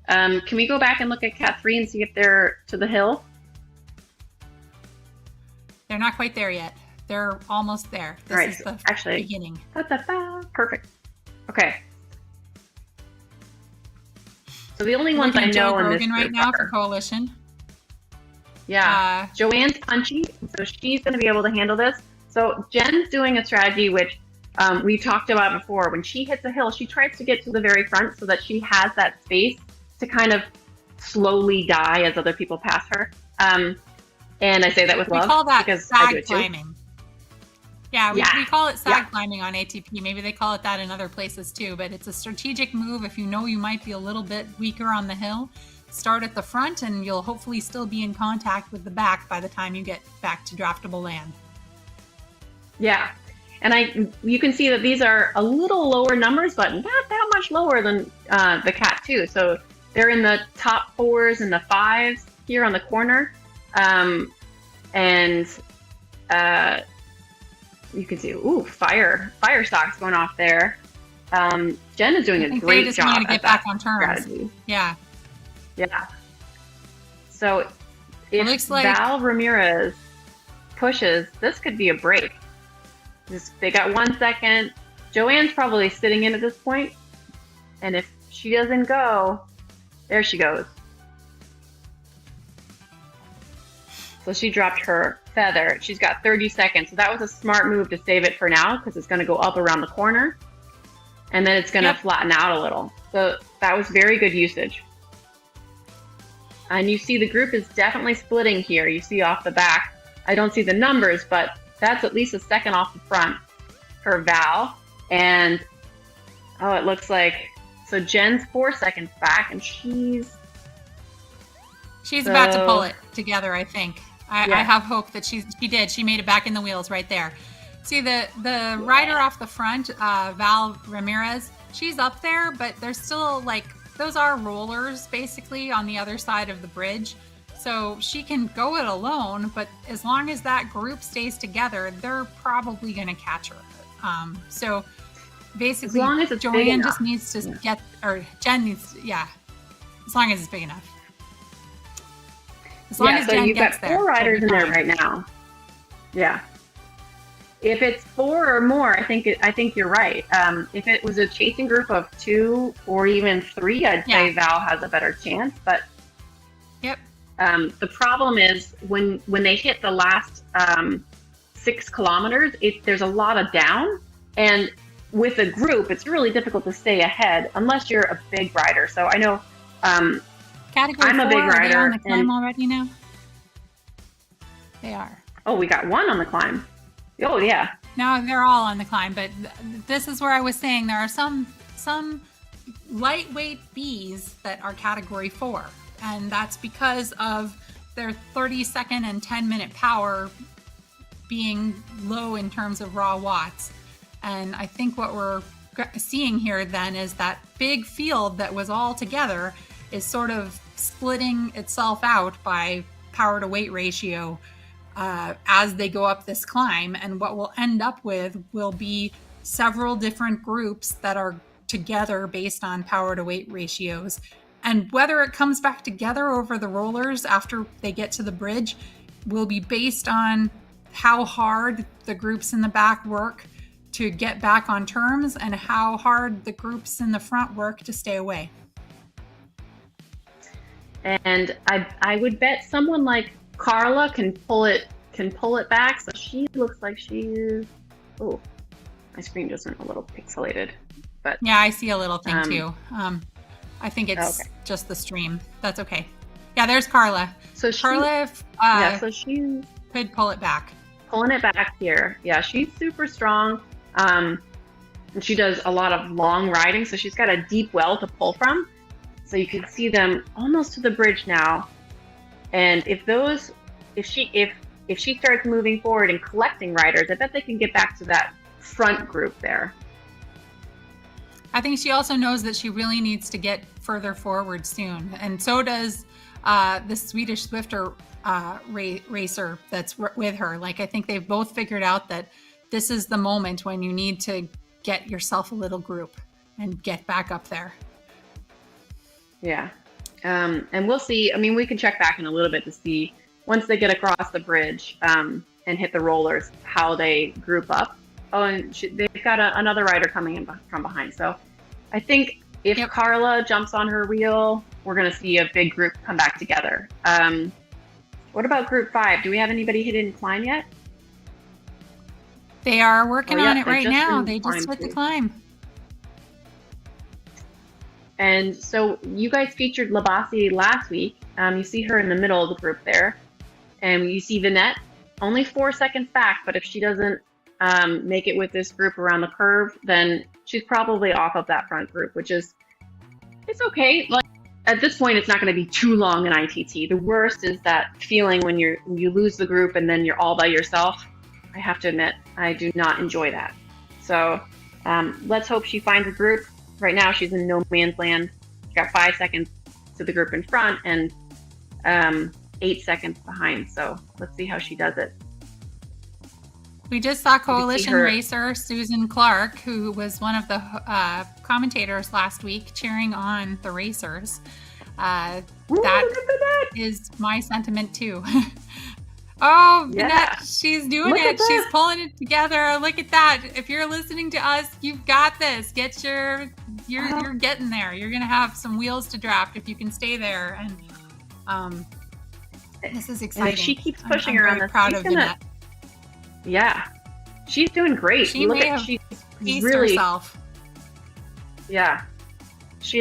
Can we go back and look at Cat 3 and see if they're to the hill? They're not quite there yet. They're almost there. This is the beginning. Perfect. Okay. So the only ones Looking I at Joe know in this Grogan right group now for are, Coalition. Joanne's punchy, so she's going to be able to handle this. So Jen's doing a strategy which we talked about before. When she hits a hill, she tries to get to the very front so that she has that space to kind of slowly die as other people pass her. And I say that with love. We call that because I do sag it too. climbing. Yeah, we call it sag climbing on ATP. Maybe they call it that in other places too, but it's a strategic move. If you know you might be a little bit weaker on the hill, start at the front and you'll hopefully still be in contact with the back by the time you get back to draftable land. Yeah. And you can see that these are a little lower numbers, but not that much lower than the Cat 2. So they're in the top 4s and the 5s here on the corner. And you can see, fire stalks going off there. Jen is doing a great job. Want to get back on terms. Strategy. Yeah. So if looks like Val Ramirez pushes, this could be a break. They got 1 second. Joanne's probably sitting in at this point, and if she doesn't go, there she goes. So she dropped her feather. She's got 30 seconds. So that was a smart move to save it for now because it's going to go up around the corner, and then it's going to flatten out a little. So that was very good usage. And you see the group is definitely splitting here. You see off the back. I don't see the numbers, but that's at least a second off the front for Val. And, it looks like, so Jen's 4 seconds back, and she's about to pull it together, I think. I have hope that she did. She made it back in the wheels right there. See, the rider off the front, Val Ramirez, she's up there, but there's still, those are rollers, basically, on the other side of the bridge. So she can go it alone, but as long as that group stays together, they're probably going to catch her. So basically, as long as it's Joanne just needs to get, or Jen needs to, as long as it's big enough. As long as Jen gets there. You've got 4 riders in there right now. Yeah. If it's 4 or more, I think you're right. If it was a chasing group of 2 or even 3, I'd say Val has a better chance. But the problem is when they hit the last 6 kilometers, there's a lot of down, and with a group, it's really difficult to stay ahead unless you're a big rider. So I know Category I'm 4, a big rider. Are they on the climb already now? They are. Oh, we got 1 on the climb. Oh yeah. No, they're all on the climb, but this is where I was saying there are some lightweight Bs that are category 4. And that's because of their 30-second and 10-minute power being low in terms of raw watts. And I think what we're seeing here then is that big field that was all together is sort of splitting itself out by power to weight ratio as they go up this climb. And what we'll end up with will be several different groups that are together based on power to weight ratios. And whether it comes back together over the rollers after they get to the bridge will be based on how hard the groups in the back work to get back on terms and how hard the groups in the front work to stay away. And I would bet someone like Carla can pull it back. So she looks like she's, my screen just went a little pixelated. But yeah, I see a little thing too. I think it's just the stream. That's okay. Yeah, there's Carla. So Carla so she could pull it back. Pulling it back here. Yeah, she's super strong. And she does a lot of long riding, so she's got a deep well to pull from. So you can see them almost to the bridge now. And if she starts moving forward and collecting riders, I bet they can get back to that front group there. I think she also knows that she really needs to get further forward soon. And so does the Swedish Zwifter racer that's with her. I think they've both figured out that this is the moment when you need to get yourself a little group and get back up there. Yeah. And we'll see. I mean, we can check back in a little bit to see once they get across the bridge and hit the rollers, how they group up. Oh, and they've got another rider coming in from behind. So I think If Yep. Carla jumps on her wheel, we're going to see a big group come back together. What about group 5? Do we have anybody hit incline yet? They are working on it they right just now. did They just climb hit the too. climb. And so you guys featured Labasi last week. You see her in the middle of the group there. And you see Vinette, only 4 seconds back, but if she doesn't make it with this group around the curve, then she's probably off of that front group, which is, it's okay. Like at this point, it's not going to be too long in ITT. The worst is that feeling when you lose the group and then you're all by yourself. I have to admit, I do not enjoy that. So let's hope she finds a group. Right now, she's in no man's land. She's got 5 seconds to the group in front and 8 seconds behind. So let's see how she does it. We just saw coalition her- racer Susan Clark, who was one of the commentators last week, cheering on the racers. Ooh, That look at that. is my sentiment too. Oh, Yeah. Vinette, she's doing Look at it. She's that. pulling it together. Look at that. If you're listening to us, you've got this. You're getting there. You're going to have some wheels to draft if you can stay there. And this is exciting. And if she keeps I'm pushing her very on this, proud she's of gonna- Vinette. Yeah, she's doing great. She Look may at have she's Paced really herself. yeah.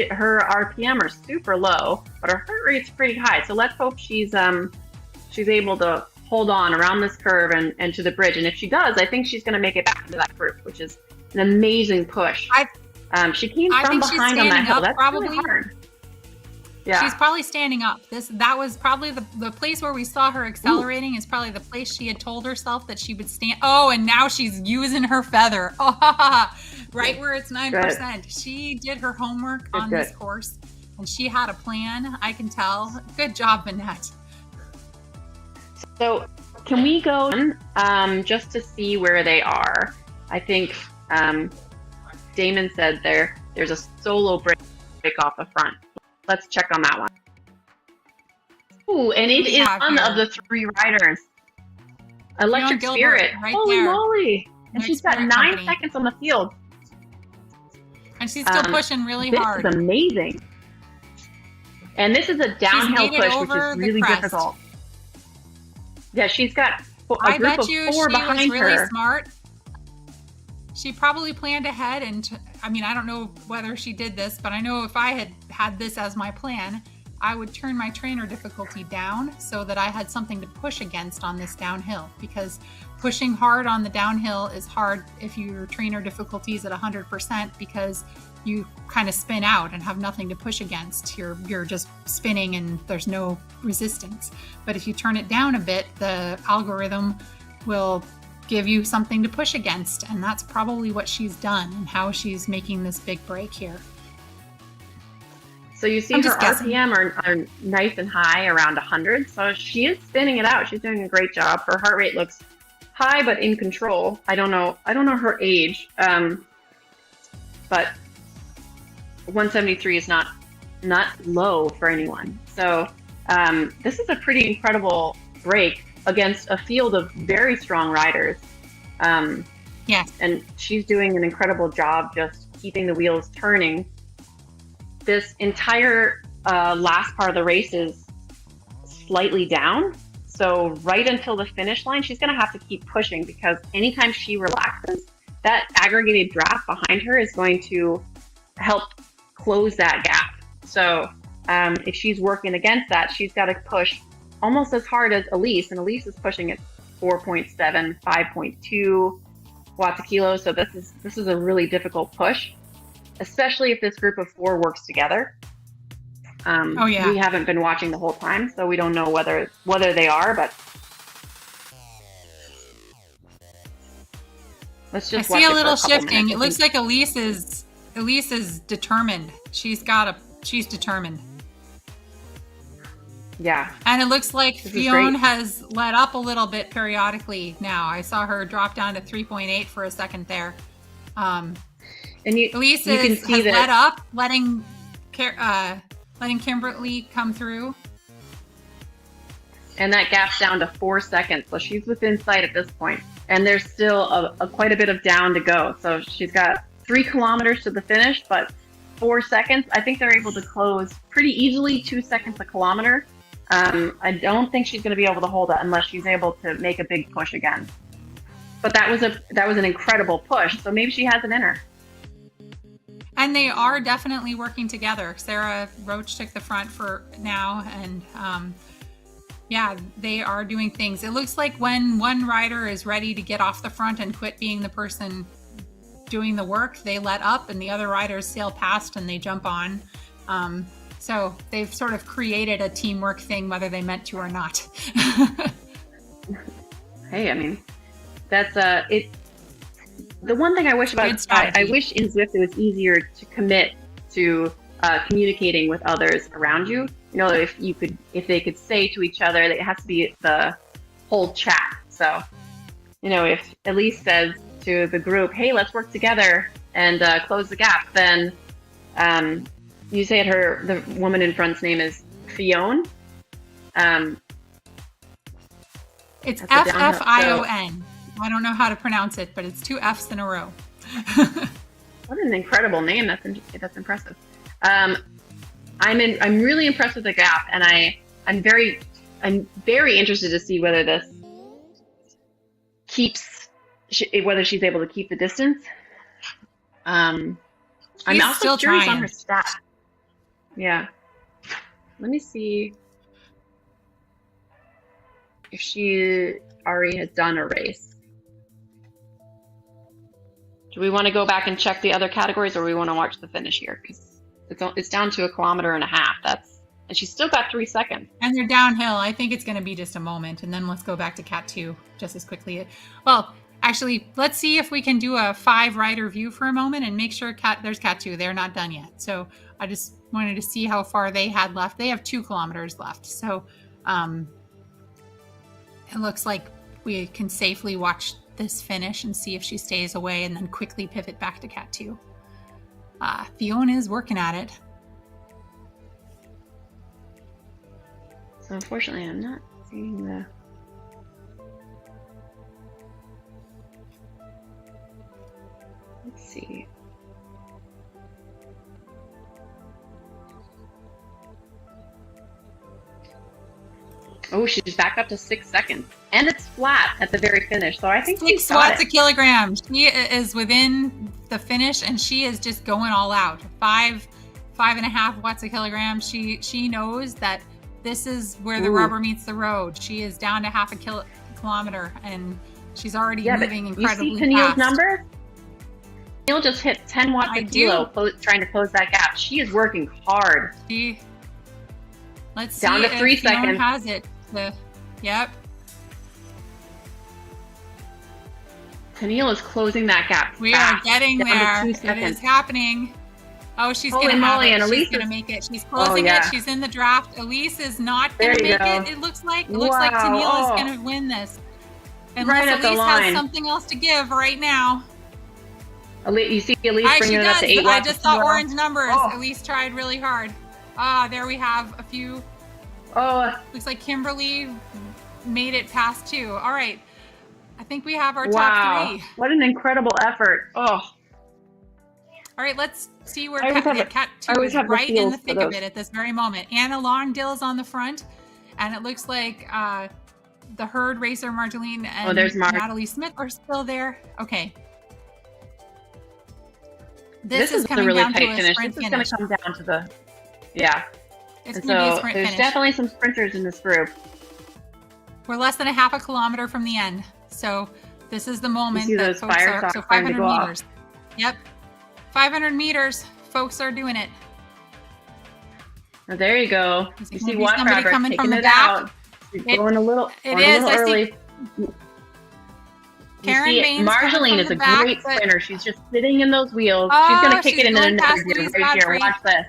Her RPM are super low, but her heart rate's pretty high. So let's hope she's able to hold on around this curve and to the bridge. And if she does, I think she's going to make it back into that group, which is an amazing push. She came I from think she's behind on that standing hill. up, That's probably. really hard. Yeah. She's probably standing up. That was probably the place where we saw her accelerating. Is probably the place she had told herself that she would stand. Oh, and now she's using her feather. Oh, right where it's 9%. She did her homework on this course, and she had a plan. I can tell. Good job, Vinette. So can we go just to see where they are? I think Damon said there's a solo break off the front. Let's check on that one. Ooh, and it is one of the 3 riders. Electric Gilbert, Spirit. right Holy there. moly. And she's got 9 Company. seconds on the field. And she's still pushing really hard. This is amazing. And this is a downhill made it push, which over is the really crest. difficult. Yeah, she's got a I group bet of you 4 she was behind really her. smart. She probably planned ahead, and I mean, I don't know whether she did this, but I know if I had this as my plan, I would turn my trainer difficulty down so that I had something to push against on this downhill, because pushing hard on the downhill is hard if your trainer difficulty is at 100%, because you kind of spin out and have nothing to push against. You're just spinning and there's no resistance. But if you turn it down a bit, the algorithm will give you something to push against, and that's probably what she's done and how she's making this big break here. So you see I'm her just guessing. RPM are nice and high, around 100. So she is spinning it out. She's doing a great job. Her heart rate looks high but in control. I don't know her age, but 173 is not low for anyone. So this is a pretty incredible break against a field of very strong riders. Yes. And she's doing an incredible job just keeping the wheels turning. This entire last part of the race is slightly down. So right until the finish line, she's going to have to keep pushing, because anytime she relaxes, that aggregated draft behind her is going to help close that gap. So if she's working against that, she's got to push almost as hard as Elise, and Elise is pushing at 4.7, 5.2 watts a kilo. So this is a really difficult push, especially if this group of 4 works together. We haven't been watching the whole time, so we don't know whether they are, but let's just I see watch a it for little couple shifting. minutes. It looks like Elise is determined. She's determined. Yeah. And it looks like This is Fionn great. has let up a little bit periodically now. I saw her drop down to 3.8 for a second there. And Elise you can has see that let up, letting Kimberly come through. and that gap's down to 4 seconds. So she's within sight at this point. And there's still quite a bit of down to go. So she's got 3 kilometers to the finish, but 4 seconds. I think they're able to close pretty easily 2 seconds a kilometer. I don't think she's going to be able to hold it unless she's able to make a big push again. But that was an incredible push. So maybe she has it in her. And they are definitely working together. Sarah Roach took the front for now, and yeah, they are doing things. It looks like when one rider is ready to get off the front and quit being the person doing the work, they let up and the other riders sail past and they jump on. So they've sort of created a teamwork thing, whether they meant to or not. Hey, I mean, that's it. The one thing I wish about, I wish in Zwift it was easier to commit to communicating with others around you. You know, if they could say to each other, that it has to be the whole chat. So, you know, if Elise says to the group, "Hey, let's work together and close the gap," then you say the woman in front's name is Fion. It's F-F-I-O-N. I don't know how to pronounce it, but it's 2 F's in a row. What an incredible name! That's impressive. I'm really impressed with the gap, and I'm very interested to see whether this whether she's able to keep the distance. I'm also still curious trying on her stat. Yeah, let me see if she already has done a race. Do we want to go back and check the other categories, or we want to watch the finish here? Because it's down to 1.5 kilometers. And she's still got 3 seconds. And they're downhill. I think it's going to be just a moment, and then let's go back to Cat 2 just as quickly. Well, actually, let's see if we can do a 5-rider view for a moment and make sure there's Cat 2. They're not done yet. So I just wanted to see how far they had left. They have 2 kilometers left. So it looks like we can safely watch this finish and see if she stays away and then quickly pivot back to Cat 2. Fiona is working at it. So unfortunately, I'm not seeing the... Let's see. Oh, she's back up to 6 seconds. And it's flat at the very finish. So I think 6 watts a kilogram. She is within the finish, and she is just going all out. 5.5 watts a kilogram. She knows that this is where the rubber meets the road. She is down to 0.5 kilometer, and she's already moving incredibly fast. You see Tennille's number? Tennille just hit 10 watts a kilo trying to close that gap. She is working hard. Let's down see to 3 if Fiona seconds. Has it. Yep. Tennille is closing that gap. We are getting there. It is happening. Oh, she's going to have it. She's going to make it. She's closing it. She's in the draft. Elise is not going to make it. It looks like. It looks like Tennille is going to win this. Unless Elise has something else to give right now. You see Elise bringing it up to 8 watts. I just saw orange numbers. Elise tried really hard. There we have a few. Looks like Kimberly made it past 2. All right. I think we have our top 3. What an incredible effort. All right, let's see where Cat 2 is right in the thick of it at this very moment. Anna Longdale is on the front, and it looks like the herd racer, Marjolaine, and Natalie Smith are still there. Okay. This is coming really down tight to a finish. sprint This is finish. going to come down to the... Yeah. It's going to be a sprint there's finish. Definitely some sprinters in this group. We're less than 0.5 kilometer from the end. So this is the moment that folks are... So 500 meters. Yep. 500 meters. Folks are doing it. Oh, there you go. You see one rider coming taking from the it back. out. She's going a little early. Karen Baines Marjolaine is a great sprinter. She's just sitting in those wheels. She's going to kick it into another gear right here. Watch this.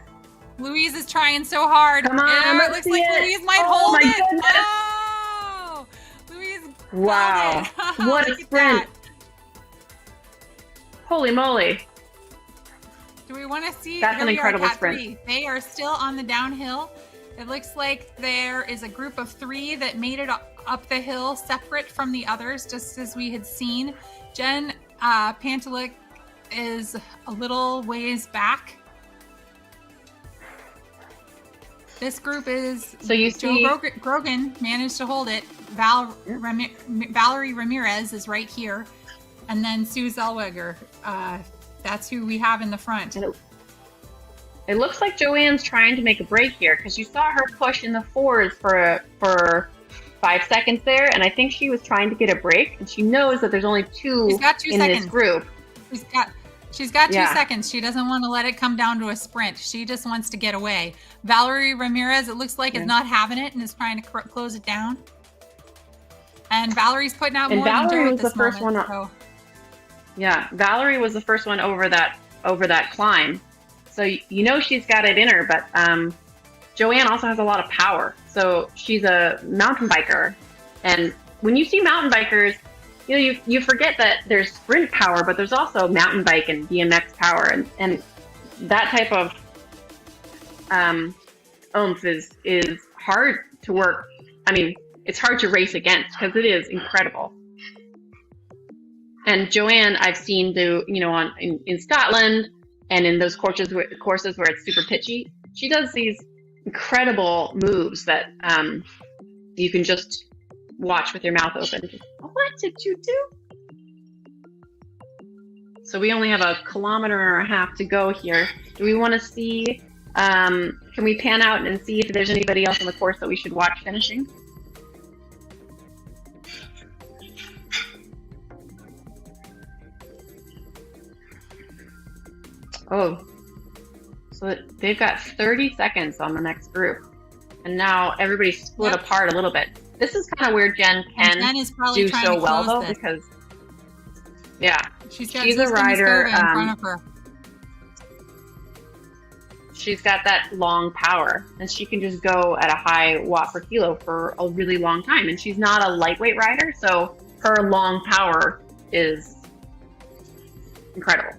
Louise is trying so hard. Come on, it looks like Louise might hold it. Oh, Louise. Wow. What a sprint. Holy moly. Do we want to see? That's an incredible sprint. 3. They are still on the downhill. It looks like there is a group of 3 that made it up the hill separate from the others, just as we had seen. Jen Pantelic is a little ways back. This group is So you see, Joe Grogan managed to hold it. Valerie Ramirez is right here, and then Sue Zellweger. That's who we have in the front. it looks like Joanne's trying to make a break here because you saw her push in the fours for 5 seconds there, and I think she was trying to get a break, and she knows that there's only two in this group. She's got 2 seconds. She doesn't want to let it come down to a sprint. She just wants to get away. Valerie Ramirez, it looks like, is not having it and is trying to close it down. And Valerie's putting out more than Joe at this moment. Yeah, Valerie was the first one over that climb. So you know she's got it in her, but Joanne also has a lot of power. So she's a mountain biker. And when you see mountain bikers, you know, you forget that there's sprint power, but there's also mountain bike and BMX power. And that type of oomph is hard to work. I mean, it's hard to race against because it is incredible. And Joanne, I've seen do, you know, in Scotland and in those courses where it's super pitchy, she does these incredible moves that you can just watch with your mouth open. Just, what did you do? So we only have 1.5 kilometers to go here. Do we want to see, can we pan out and see if there's anybody else on the course that we should watch finishing? Oh, so they've got 30 seconds on the next group. And now everybody's split apart a little bit. This is kind of where Jen can do so well, though, because, she's a rider. In front of her. She's got that long power, and she can just go at a high watt per kilo for a really long time. And she's not a lightweight rider, so her long power is incredible.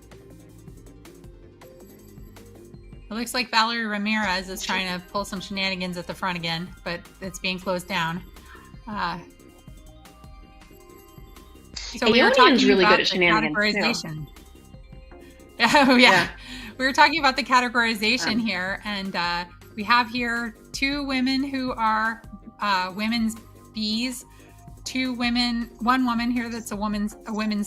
It looks like Valerie Ramirez is trying to pull some shenanigans at the front again, but it's being closed down. So we were talking really about good at the categorization. We were talking about the categorization here, and we have here 2 women who are women's Bs, 1 woman here that's a women's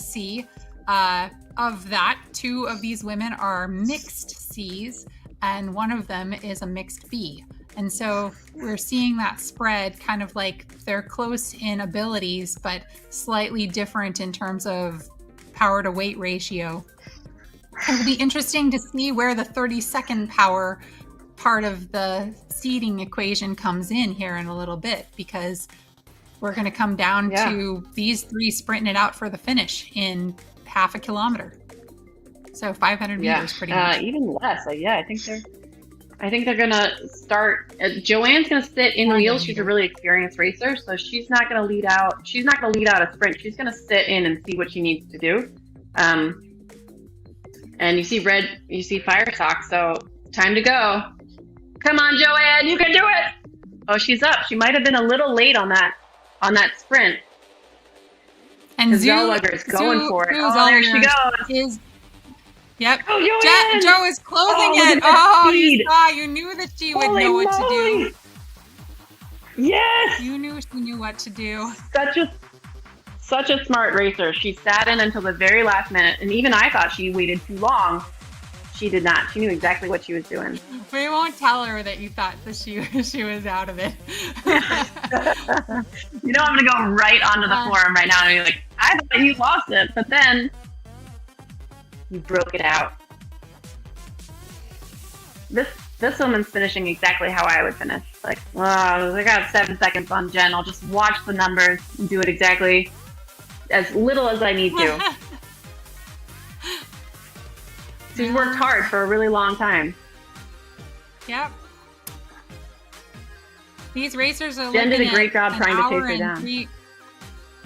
C. Of that, 2 of these women are mixed Cs, and 1 of them is a mixed B. And so we're seeing that spread kind of like they're close in abilities, but slightly different in terms of power to weight ratio. It'll be interesting to see where the 30-second power part of the seeding equation comes in here in a little bit, because we're going to come down to these 3 sprinting it out for the finish in 0.5 kilometer. So 500 meters, pretty much. Even less. I think they're gonna start. Joanne's gonna sit in wheels. She's a really experienced racer, so she's not gonna lead out. She's not gonna lead out a sprint. She's gonna sit in and see what she needs to do. And you see fire socks. So time to go. Come on, Joanne, you can do it. Oh, she's up. She might have been a little late on that sprint. And Zellweger is going for it. Oh, there she goes. Yep. Oh, Joe is closing it. Oh, you knew that she would know what to do. Yes. You knew she knew what to do. Such a smart racer. She sat in until the very last minute, and even I thought she waited too long. She did not. She knew exactly what she was doing. We won't tell her that you thought that she was out of it. You know, I'm gonna go right onto the forum right now and be like, I thought you lost it, but then you broke it out. This woman's finishing exactly how I would finish. Like, well, I got 7 seconds on Jen. I'll just watch the numbers and do it exactly as little as I need to. She's worked hard for a really long time. Yep. These racers are Jen did a great job trying to chase her down. 1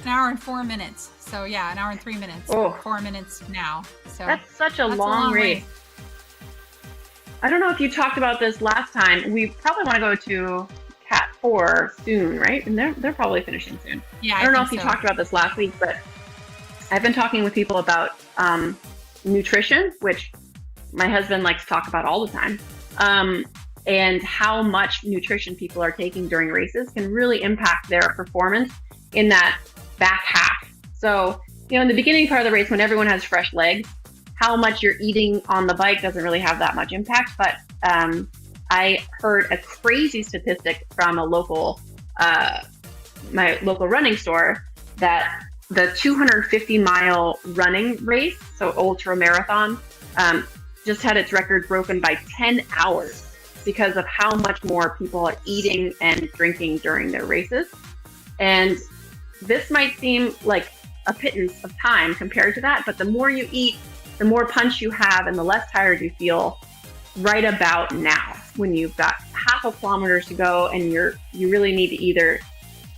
hour and 4 minutes. So yeah, 1 hour and 3 minutes. 4 minutes now. So that's such a long race. I don't know if you talked about this last time. We probably want to go to Cat 4 soon, right? And they're probably finishing soon. Yeah, I don't know if you talked about this last week, but I've been talking with people about nutrition, which my husband likes to talk about all the time. and how much nutrition people are taking during races can really impact their performance in that back half. So, in the beginning part of the race, when everyone has fresh legs, how much you're eating on the bike doesn't really have that much impact. But I heard a crazy statistic from a local, my local running store, that the 250-mile running race, so ultra marathon, just had its record broken by 10 hours because of how much more people are eating and drinking during their races. And this might seem like a pittance of time compared to that, but the more you eat, the more punch you have and the less tired you feel right about now, when you've got half a kilometer to go and you really need to either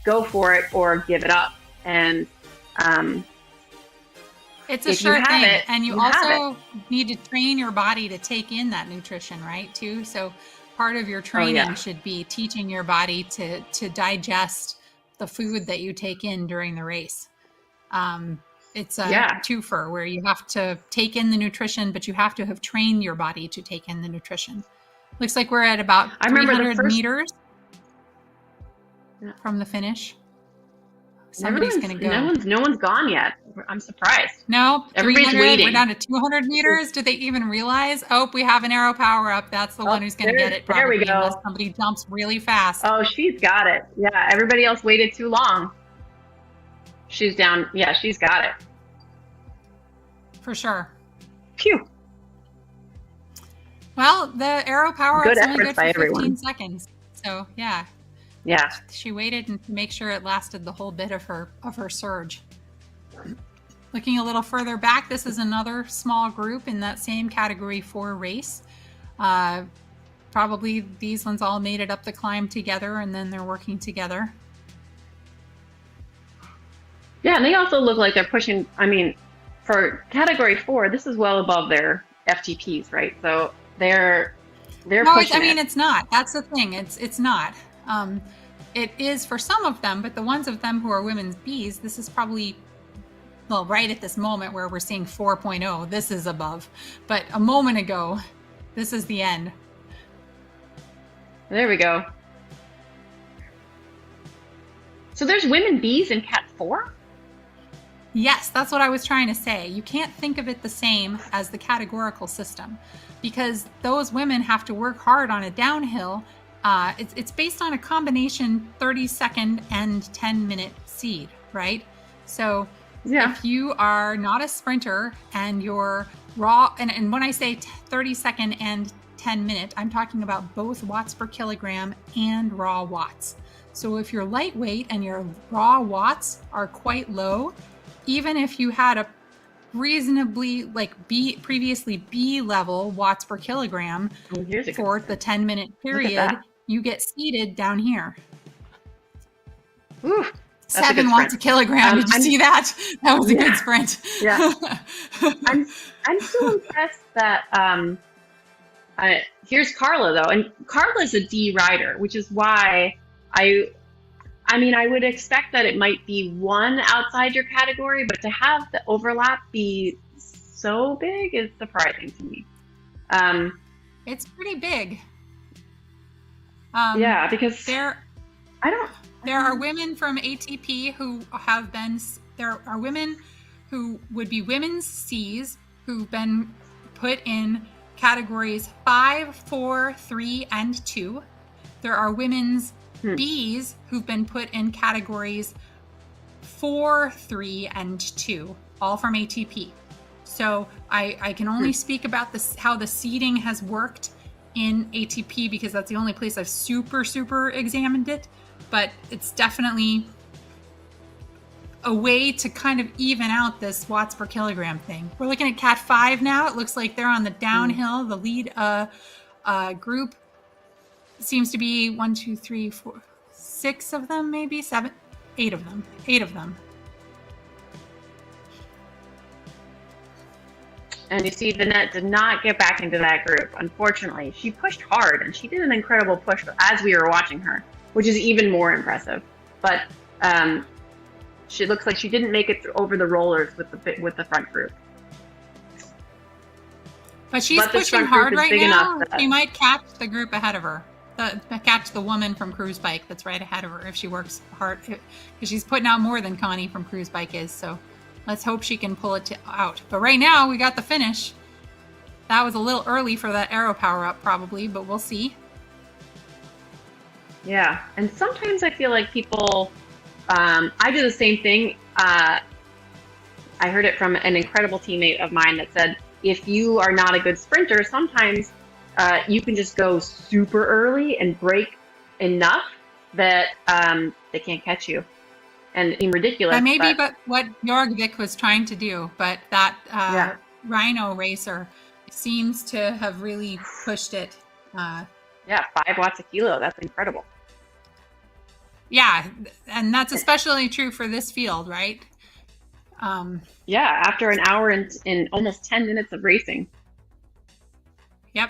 go for it or give it up. And it's a sure thing. And you also need to train your body to take in that nutrition, right, too? So part of your training should be teaching your body to digest the food that you take in during the race. It's a twofer where you have to take in the nutrition, but you have to have trained your body to take in the nutrition. Looks like we're at about 300 meters from the finish. Somebody's going to go. No one's gone yet. I'm surprised. No, everybody's waiting. We're down to 200 meters. Do they even realize? Oh, we have an arrow power up. That's the one who's going to get it. Probably, there we go. Unless somebody jumps really fast. Oh, she's got it. Yeah, everybody else waited too long. She's down. Yeah, she's got it. For sure. Phew. Well, the arrow power up's only good for 15 everyone. seconds. So, yeah. Yeah. She waited to make sure it lasted the whole bit of her surge. Looking a little further back, this is another small group in that same category 4 race. Probably these ones all made it up the climb together, and then they're working together. Yeah, and they also look like they're pushing, for category 4, this is well above their FTPs, right? So they're pushing it. It's not. That's the thing. It's not. It is for some of them, but the ones of them who are women's Bs, this is probably, right at this moment where we're seeing 4.0, this is above. But a moment ago, this is the end. There we go. So there's women Bs in Cat 4? Yes, that's what I was trying to say. You can't think of it the same as the categorical system, because those women have to work hard on a downhill. It's based on a combination 30-second and 10-minute seed, right? So if you are not a sprinter and you're raw, and when I say 30-second and 10-minute, I'm talking about both watts per kilogram and raw watts. So if you're lightweight and your raw watts are quite low, even if you had a reasonably previously B level watts per kilogram for the 10-minute period, you get seated down here. Ooh, 7 watts a kilogram. Did you see that? That was a good sprint. Yeah. I'm still impressed that here's Carla though, and Carla's a D rider, which is why I would expect that it might be one outside your category, but to have the overlap be so big is surprising to me. It's pretty big. Because there are women from ATP who there are women who would be women's Cs who've been put in categories 5, 4, 3, and 2. There are women's Bs who've been put in categories 4, 3, and 2, all from ATP. So I can only speak about how the seeding has worked in ATP because that's the only place I've super examined it, but it's definitely a way to kind of even out this watts per kilogram thing. We're looking at Cat 5 now. It looks like they're on the downhill. The lead group seems to be 1, 2, 3, 4, 6 of them, maybe 7, 8 of them. 8 of them. And you see, Vanette did not get back into that group, unfortunately. She pushed hard, and she did an incredible push as we were watching her, which is even more impressive. But she looks like she didn't make it over the rollers with the front group. But she's But this pushing front group hard is right big now. enough that She might catch the group ahead of her. Catch the woman from Cruise Bike that's right ahead of her if she works hard. Because she's putting out more than Connie from Cruise Bike is. So let's hope she can pull it out. But right now, we got the finish. That was a little early for that arrow power up, probably, but we'll see. yeah. And sometimes I feel like people, I do the same thing. I heard it from an incredible teammate of mine that said, if you are not a good sprinter, sometimes you can just go super early and break enough that they can't catch you. And seem ridiculous. That may be what Jorgvik was trying to do, but that Rhino racer seems to have really pushed it. Yeah, 5 watts a kilo. That's incredible. Yeah, and that's especially true for this field, right? Yeah, after an hour and almost 10 minutes of racing. Yep.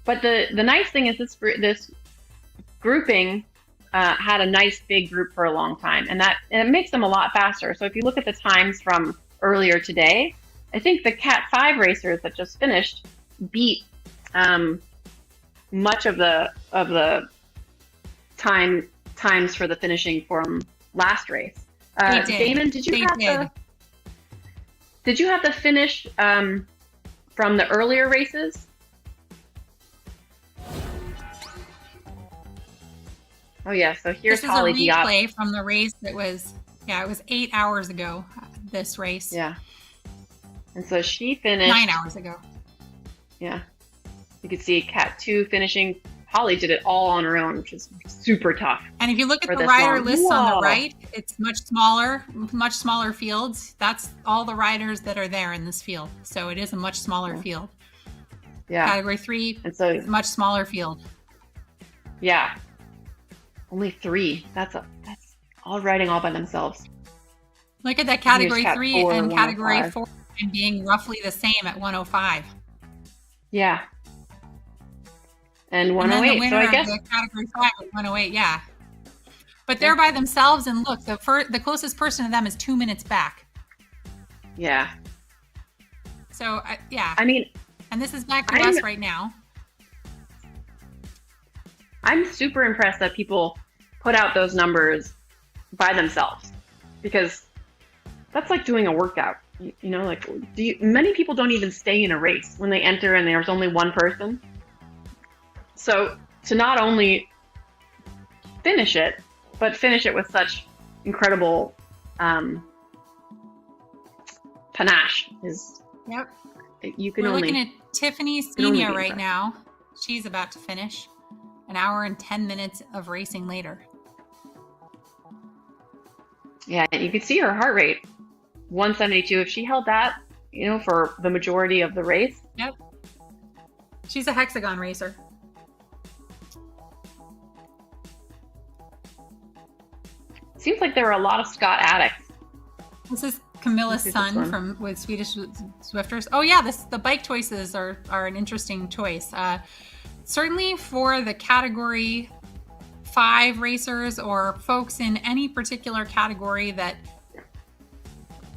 But the nice thing is this grouping had a nice big group for a long time, and it makes them a lot faster. So if you look at the times from earlier today, I think the Cat 5 racers that just finished beat much of the times for the finishing from last race. Damon, did you have the finish from the earlier races? Oh yeah, so here's Holly Diop. This is a replay from the race that was, it was 8 hours ago, this race. Yeah. And so she finished 9 hours ago. Yeah. You could see Cat 2 finishing. Holly did it all on her own, which is super tough. And if you look at the rider list on the right, it's much smaller fields. That's all the riders that are there in this field. So it is a much smaller field. Yeah. Category 3, and so much smaller field. Yeah. Only 3. That's all riding all by themselves. Look at that category 3 and category 4 and being roughly the same at 105. Yeah. And 108. And then the winner so I guess of the category 5 at 108, yeah. But they're by themselves, and look, the closest person to them is 2 minutes back. Yeah. So yeah. I mean, and this is back to us right now. I'm super impressed that people put out those numbers by themselves, because that's like doing a workout. You know, like many people don't even stay in a race when they enter and there's only one person. So to not only finish it, but finish it with such incredible panache is. Yep. You can We're only looking at Tiffany Senior right now. She's about to finish. An hour and 10 minutes of racing later. Yeah, you can see her heart rate, 172. If she held that, for the majority of the race. Yep. She's a hexagon racer. Seems like there were a lot of Scott addicts. This is Camilla's son with Swedish Zwifters. Oh yeah, the bike choices are an interesting choice. Certainly for the category 5 racers or folks in any particular category that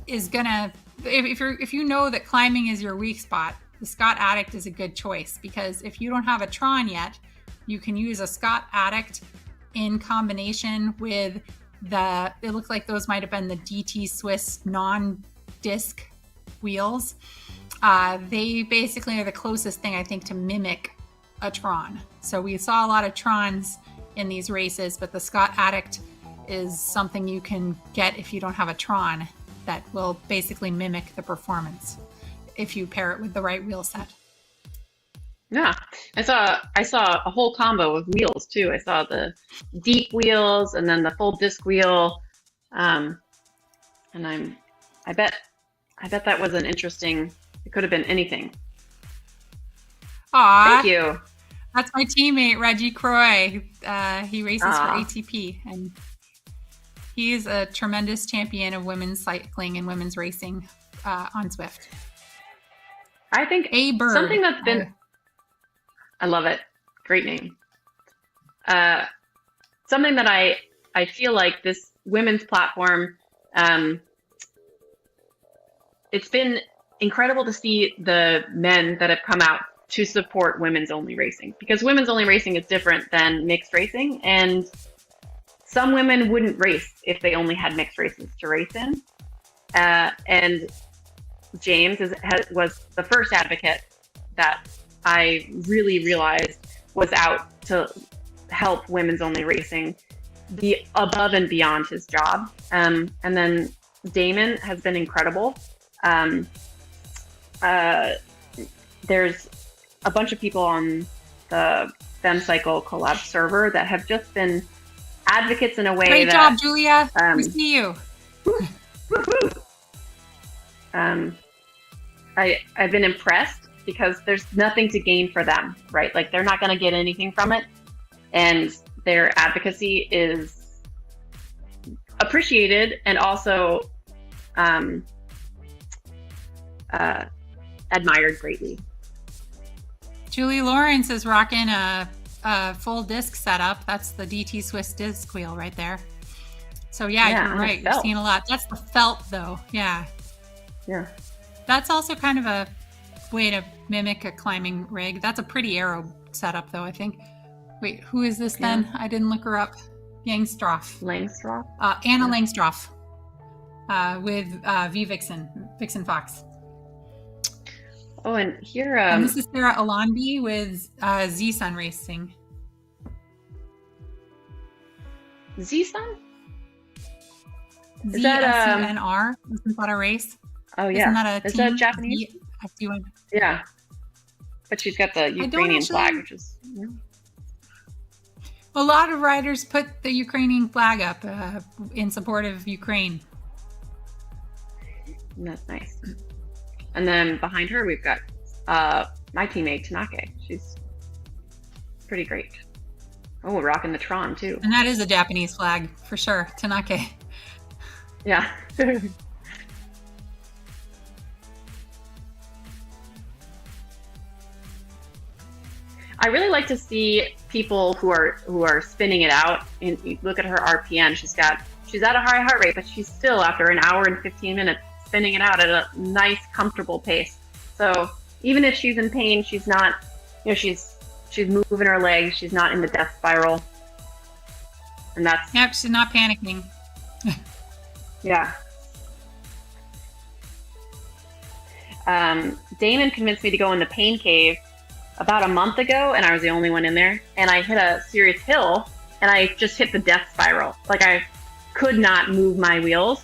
is gonna, if you know that climbing is your weak spot, the Scott Addict is a good choice, because if you don't have a Tron yet, you can use a Scott Addict in combination with it looked like those might have been the DT Swiss non-disc wheels. They basically are the closest thing I think to mimic a Tron. So we saw a lot of Trons in these races, but the Scott Addict is something you can get if you don't have a Tron that will basically mimic the performance if you pair it with the right wheel set. Yeah, I saw a whole combo of wheels too. I saw the deep wheels and then the full disc wheel, and I bet that was an interesting. It could have been anything. Aw, thank you. That's my teammate Reggie Croy. He races for ATP, and he's a tremendous champion of women's cycling and women's racing on Zwift. I think something that's been. I love it. Great name. Something that I feel like this women's platform it's been incredible to see the men that have come out to support women's only racing, because women's only racing is different than mixed racing, and some women wouldn't race if they only had mixed races to race in. And James was the first advocate that I really realized was out to help women's only racing be above and beyond his job. And then Damon has been incredible. There's a bunch of people on the FemCycle collab server that have just been advocates in a way. Great job, Julia. We see you. I've been impressed because there's nothing to gain for them, right? Like, they're not going to get anything from it, and their advocacy is appreciated and also admired greatly. Julie Lawrence is rocking a full disc setup. That's the DT Swiss disc wheel right there. So yeah, you're right. You're seeing a lot. That's the felt though. Yeah. Yeah. That's also kind of a way to mimic a climbing rig. That's a pretty aero setup though, I think. Wait, who is this then? I didn't look her up. Langstroth. Anna Langstroth. With V Vixen Fox. Oh, and here... and this is Sarah Alonby with Z-Sun Racing. Z-Sun? Z-S-U-N-R? Isn't that a race? Oh, yeah. Isn't that a Is team? that Japanese? Yeah. But she's got the Ukrainian flag, which is... Yeah. A lot of riders put the Ukrainian flag up in support of Ukraine. That's nice. And then behind her, we've got my teammate, Tanake. She's pretty great. Oh, we're rocking the Tron, too. And that is a Japanese flag, for sure. Tanake. Yeah. I really like to see people who are spinning it out. And you look at her RPM. She's at a high heart rate, but she's still, after an hour and 15 minutes, spinning it out at a nice, comfortable pace. So even if she's in pain, she's not, she's moving her legs. She's not in the death spiral. And that's... Yep, she's not panicking. Yeah. Damon convinced me to go in the pain cave about a month ago, and I was the only one in there. And I hit a serious hill, and I just hit the death spiral. Like, I could not move my wheels.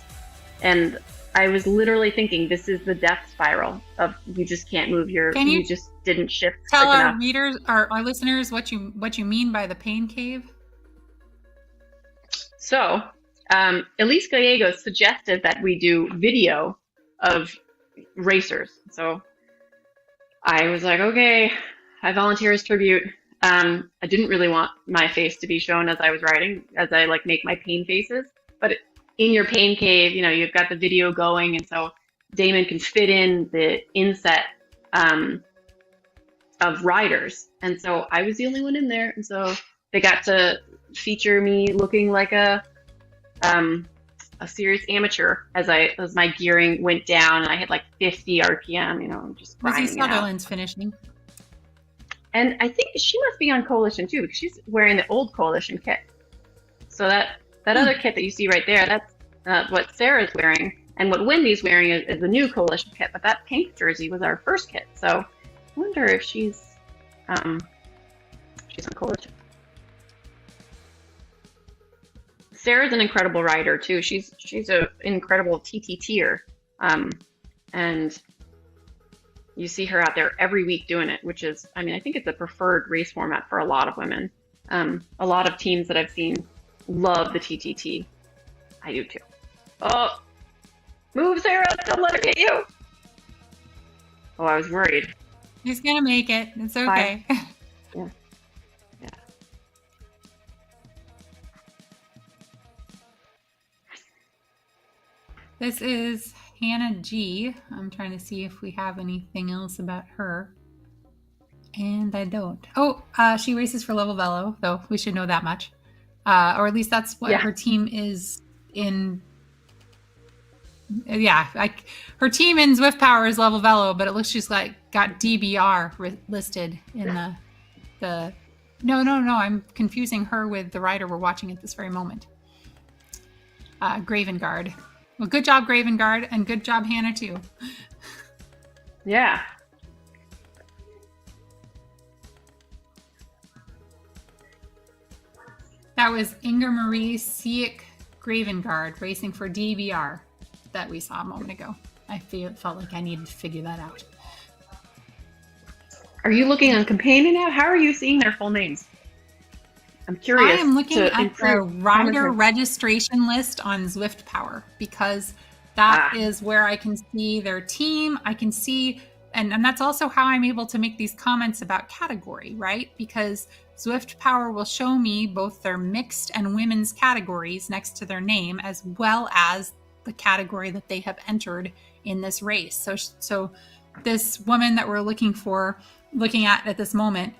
And I was literally thinking, this is the death spiral of you just can't move you just didn't shift. Tell our readers, our listeners, what you mean by the pain cave. So, Elise Gallegos suggested that we do video of racers. So I was like, okay, I volunteer as tribute. I didn't really want my face to be shown as I was riding, as I make my pain faces, but in your pain cave, you've got the video going, and so Damon can fit in the inset of riders. And so I was the only one in there, and so they got to feature me looking like a serious amateur as my gearing went down, and I hit 50 RPM, just grinding Lizzie Sutherland's finishing. And I think she must be on Coalition too, because she's wearing the old Coalition kit. So that other kit that you see right there, that's what Sarah's wearing. And what Wendy's wearing is the new Coalition kit. But that pink jersey was our first kit. So I wonder if she's on Coalition. Sarah's an incredible rider too. She's an incredible TTTer. And you see her out there every week doing it, which is, I think it's a preferred race format for a lot of women. A lot of teams that I've seen love the TTT. I do too. Oh, move, Sarah! Don't let her get you. Oh, I was worried. He's gonna make it. It's okay. Yeah. This is Hannah G. I'm trying to see if we have anything else about her. And I don't. Oh, she races for Level Velo, though we should know that much. Or at least that's what her team is in Yeah, like her team in Zwift Power is Level Velo, but it looks she's got DBR listed in the. No, I'm confusing her with the rider we're watching at this very moment. Gravengard. Well, good job, Gravengard, and good job, Hannah, too. Yeah. That was Inger Marie Sieck Gravengard racing for DBR that we saw a moment ago. I felt like I needed to figure that out. Are you looking on Companion now? How are you seeing their full names? I'm curious. I am looking at the rider registration list on Zwift Power because that is where I can see their team. I can see, and that's also how I'm able to make these comments about category, right? Because Zwift Power will show me both their mixed and women's categories next to their name, as well as the category that they have entered in this race. So this woman that we're looking at this moment,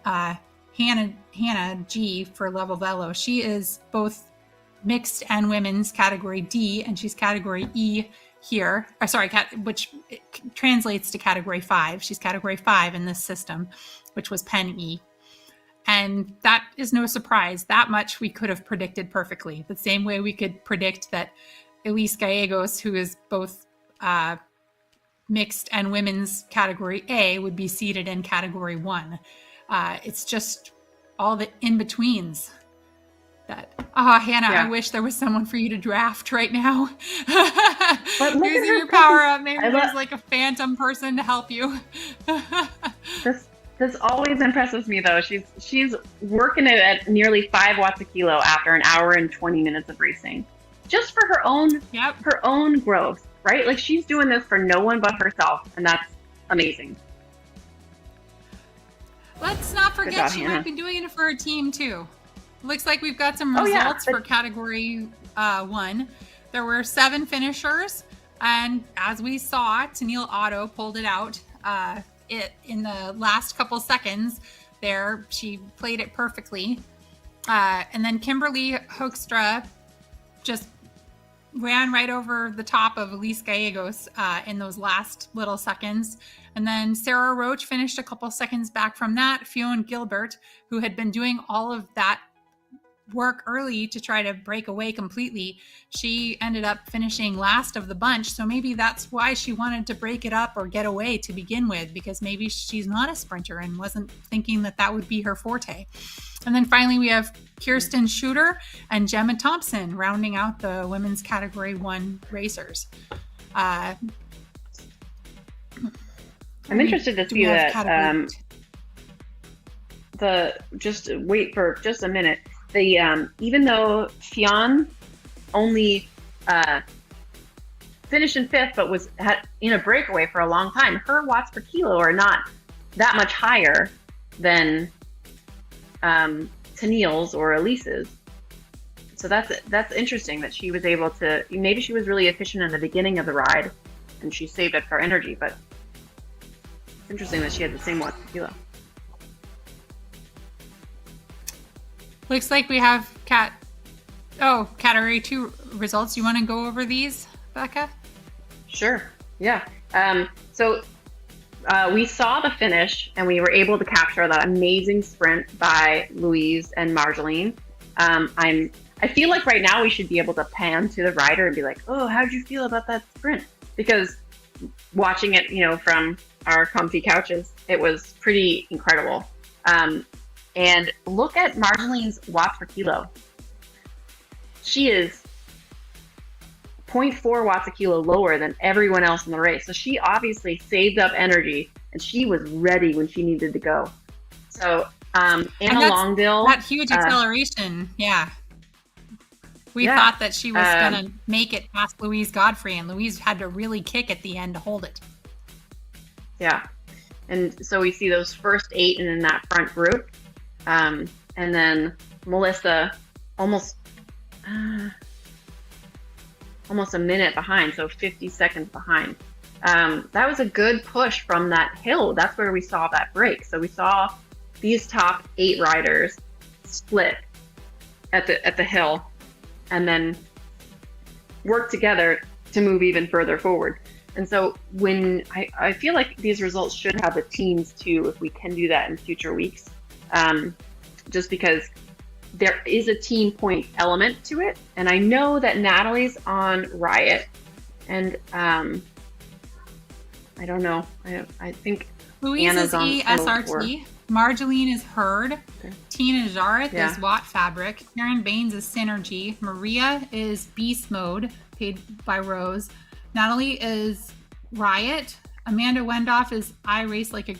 Hannah G for Level Velo, she is both mixed and women's category D, and she's category E here, which translates to category 5. She's category 5 in this system, which was Pen E. And that is no surprise. That much we could have predicted perfectly. The same way we could predict that Elise Gallegos, who is both mixed and women's category A, would be seated in category 1. It's just all the in-betweens that, Hannah, yeah. I wish there was someone for you to draft right now. But look using your power up. Maybe there's like a phantom person to help you. This always impresses me, though. She's working it at nearly 5 watts a kilo after an hour and 20 minutes of racing, just for her own growth, right? Like, she's doing this for no one but herself, and that's amazing. Let's not forget she might be doing it for her team too. Looks like we've got some results for category 1. There were 7 finishers, and as we saw, Tennille Otto pulled it out. In the last couple seconds there, she played it perfectly. And then Kimberly Hoekstra just ran right over the top of Elise Gallegos in those last little seconds. And then Sarah Roach finished a couple seconds back from that. Fionn Gilbert, who had been doing all of that work early to try to break away completely, she ended up finishing last of the bunch. So maybe that's why she wanted to break it up or get away to begin with, because maybe she's not a sprinter and wasn't thinking that would be her forte. And then finally we have Kirsten Shooter and Gemma Thompson rounding out the women's category 1 racers. I'm interested to see that just wait for just a minute. Even though Fionn only finished in 5th, but was in a breakaway for a long time, her watts per kilo are not that much higher than Tennille's or Elise's. So that's interesting that she was able to. Maybe she was really efficient in the beginning of the ride, and she saved up her energy. But it's interesting that she had the same watts per kilo. Looks like we have category 2 results. You want to go over these, Becca? Sure. Yeah. So we saw the finish, and we were able to capture that amazing sprint by Louise and Marjolaine. I feel like right now we should be able to pan to the rider and be like, "Oh, how did you feel about that sprint?" Because watching it, from our comfy couches, it was pretty incredible. And look at Marjolaine's watts per kilo. She is 0.4 watts a kilo lower than everyone else in the race. So she obviously saved up energy, and she was ready when she needed to go. So Anna Longdale. That huge acceleration, yeah. We thought that she was going to make it past Louise Godfrey, and Louise had to really kick at the end to hold it. Yeah. And so we see those first 8 in that front group. And then Melissa almost a minute behind, so 50 seconds behind. That was a good push from that hill. That's where we saw that break. So we saw these top 8 riders split at the hill, and then work together to move even further forward. And so when I feel like these results should have the teams too, if we can do that in future weeks, just because there is a team point element to it. And I know that Natalie's on Riot, and I don't know. I think Louise Anna's is on ESRT. Marjolaine is Herd. Okay. Tina Jareth Yeah. is Watt Fabric. Karen Baines is Synergy. Maria is Beast Mode, paid by Rose. Natalie is Riot. Amanda Wendoff is I Race Like a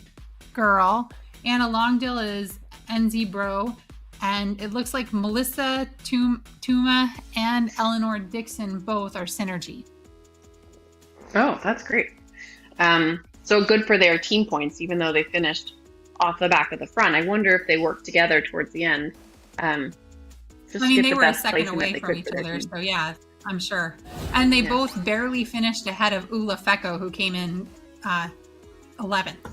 Girl. Anna Longdill is NZ Bro. And it looks like Melissa Tuma and Eleanor Dixon both are Synergy. Oh, that's great. So good for their team points, even though they finished off the back of the front. I wonder if they worked together towards the end. Just I mean, to get they the were a best second placement away they from could each for their other, team. so yeah, I'm sure. And they Yeah. both barely finished ahead of Ula Fecco, who came in 11th.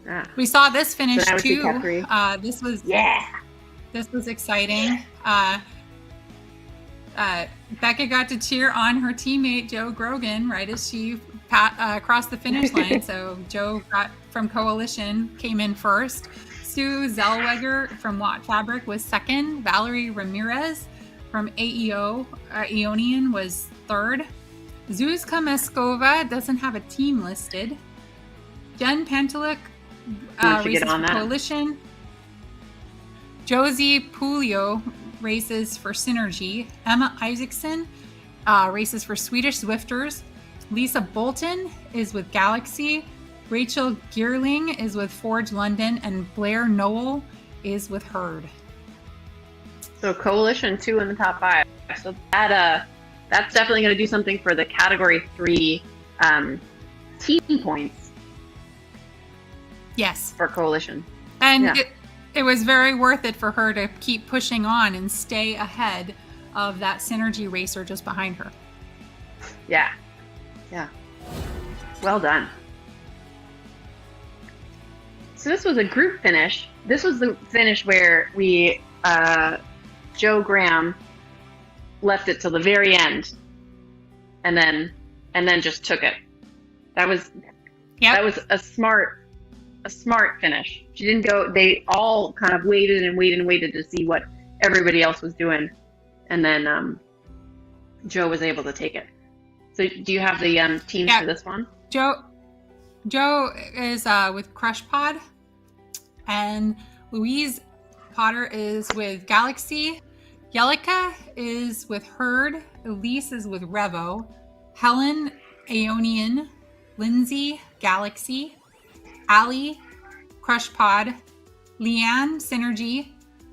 Ah. We saw this finish So now we see too. Catherine. This was exciting. Becca got to cheer on her teammate Joe Grogan right as she crossed the finish line. So Joe from Coalition came in first. Sue Zellweger from Watt Fabric was second. Valerie Ramirez from AEO Aeonian was third. Zuzka Meskova doesn't have a team listed. Jen Pantelic races get on for that. Coalition. Josie Pulio races for Synergy. Emma Isaacson races for Swedish Zwifters. Lisa Bolton is with Galaxy. Rachel Gearling is with Forge London. And Blair Noel is with Herd. So Coalition 2 in the top 5. So that's definitely going to do something for the Category 3 team points Yes. for Coalition. And Yeah. it was very worth it for her to keep pushing on and stay ahead of that Synergy racer just behind her. Yeah. Well done. So this was a group finish. This was the finish where we Joe Graham left it till the very end, and then just took it. That was a smart finish. She didn't go. They all kind of waited to see what everybody else was doing, and then Joe was able to take it. So do you have the teams for this one? Joe is with Crush Pod, and Louise Potter is with Galaxy. Yelika is with Herd. Elise is with Revo. Helen Aeonian. Lindsay Galaxy. Allie Crush Pod. Leanne Synergy.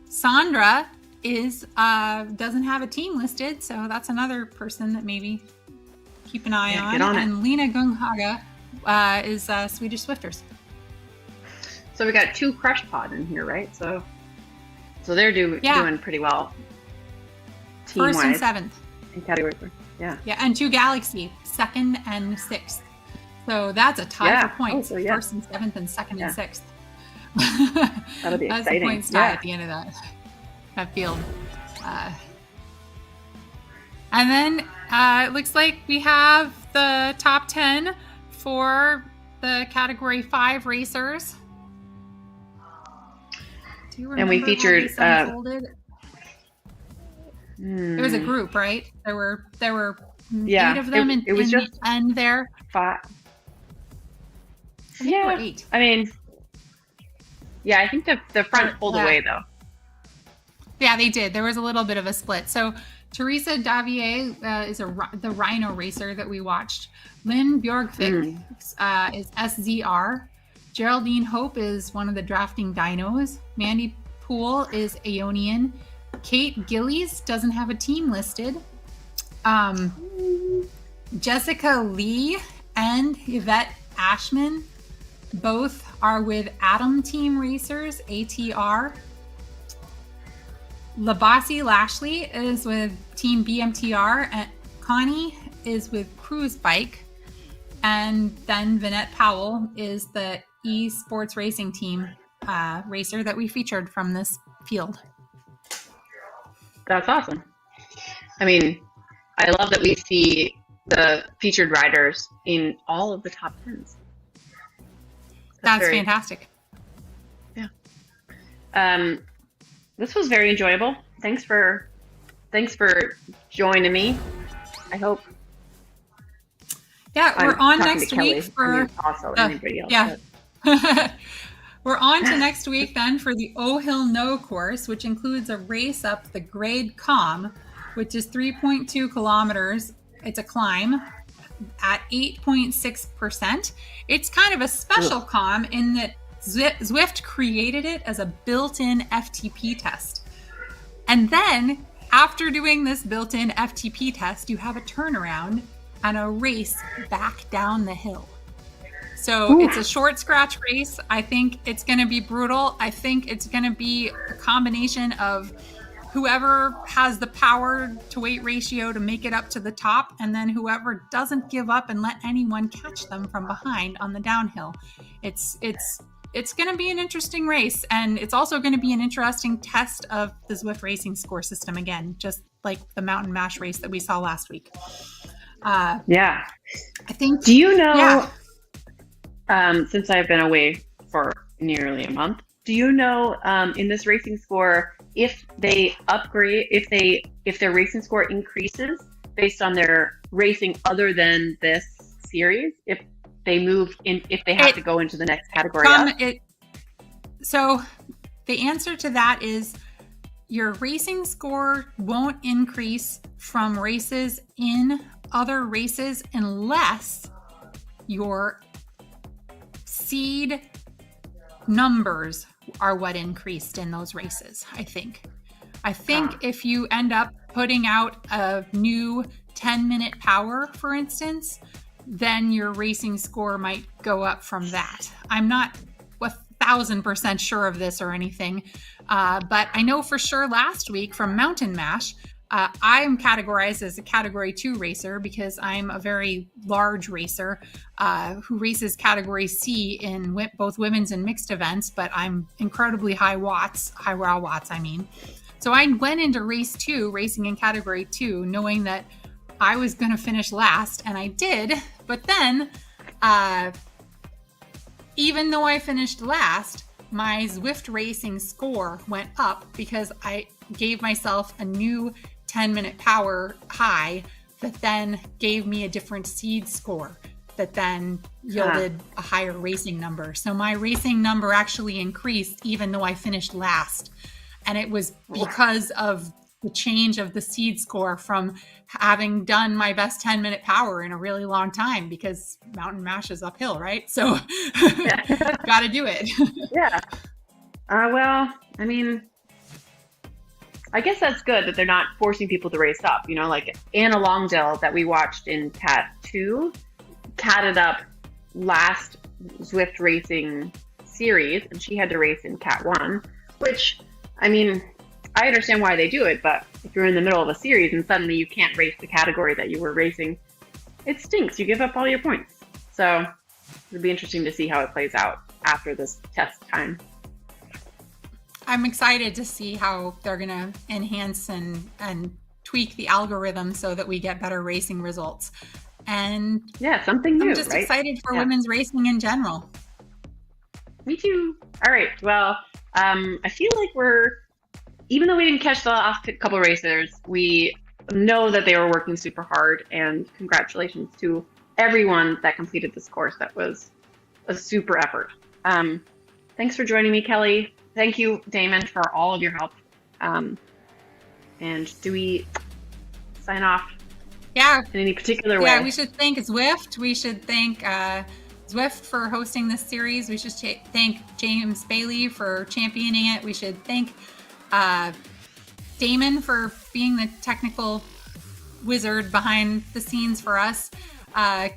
Sandra is doesn't have a team listed, so that's another person that maybe keep an eye on. Get on it. And Lena Gunghaga is Swedish Swifters. So we got 2 Crush Pod in here, right? So they're doing pretty well. First and Team-wise 7th. in category 4. Yeah. Yeah, and 2 Galaxy, 2nd and 6th. So that's a tie for points. Oh, so yeah. 1st and 7th and 2nd and 6th. That'll be That's exciting. the points tie at the end of that field. And then it looks like we have the top 10 for the category 5 racers. Do you remember And we how featured this unfolded? It was a Hmm. group, right? There were Yeah, 8 of them it was in just the end there. 5. I think there were 8. I mean, yeah, I think the front pulled away though. Yeah, they did. There was a little bit of a split. So Teresa Davier is the Rhino racer that we watched. Lynn Bjorgvik is SZR. Geraldine Hope is one of the drafting dinos. Mandy Poole is Aeonian. Kate Gillies doesn't have a team listed. Jessica Lee and Yvette Ashman both are with Atom Team Racers, ATR. Labasi Lashley is with Team BMTR, and Connie is with Cruise Bike. And then Vinette Powell is the eSports Racing Team racer that we featured from this field. That's awesome. I mean, I love that we see the featured riders in all of the top 10s. That's fantastic. Yeah. This was very enjoyable. Thanks for joining me. I hope. Yeah, we're on next week for also anybody else. Yeah. We're on to next week then for the O Hill No course, which includes a race up the Grade Com, which is 3.2 kilometers. It's a climb at 8.6%. It's kind of a special com in that Zwift created it as a built-in FTP test. And then after doing this built-in FTP test, you have a turnaround and a race back down the hill. So it's a short scratch race. I think it's going to be brutal. I think it's going to be a combination of whoever has the power to weight ratio to make it up to the top, and then whoever doesn't give up and let anyone catch them from behind on the downhill. It's going to be an interesting race, and it's also going to be an interesting test of the Zwift racing score system again, just like the Mountain Mash race that we saw last week. Yeah. I think. Do you know? Yeah. Since I've been away for nearly a month, do you know in this racing score if they upgrade, if their racing score increases based on their racing other than this series, if they move in, if they have to go into the next category up? So the answer to that is your racing score won't increase from races in other races unless your seed numbers are what increased in those races, I think. If you end up putting out a new 10-minute power, for instance, then your racing score might go up from that. I'm not 1,000% sure of this or anything, but I know for sure last week from Mountain Mash, I'm categorized as a Category 2 racer because I'm a very large racer who races Category C in both women's and mixed events, but I'm incredibly high raw watts, I mean. So I went into race 2, racing in Category 2, knowing that I was going to finish last, and I did. But then, even though I finished last, my Zwift racing score went up because I gave myself a new 10-minute power high that then gave me a different seed score that then yielded a higher racing number. So my racing number actually increased even though I finished last. And it was because of the change of the seed score from having done my best 10-minute power in a really long time, because Mountain Mash is uphill, right? So got to do it. Yeah. Well, I mean, I guess that's good that they're not forcing people to race up. You know, like Anna Longdale that we watched in Cat 2 catted up last Zwift racing series, and she had to race in Cat 1, which, I mean, I understand why they do it, but if you're in the middle of a series and suddenly you can't race the category that you were racing, it stinks. You give up all your points. So it'll be interesting to see how it plays out after this test time. I'm excited to see how they're going to enhance and tweak the algorithm so that we get better racing results. And yeah, something new. I'm just excited for women's racing in general. Me too. All right. Well, I feel like even though we didn't catch the last couple racers, we know that they were working super hard, and congratulations to everyone that completed this course. That was a super effort. Thanks for joining me, Kelly. Thank you, Damon, for all of your help. And do we sign off? Yeah. In any particular way? Yeah, we should thank Zwift. We should thank Zwift for hosting this series. We should thank James Bailey for championing it. We should thank Damon for being the technical wizard behind the scenes for us.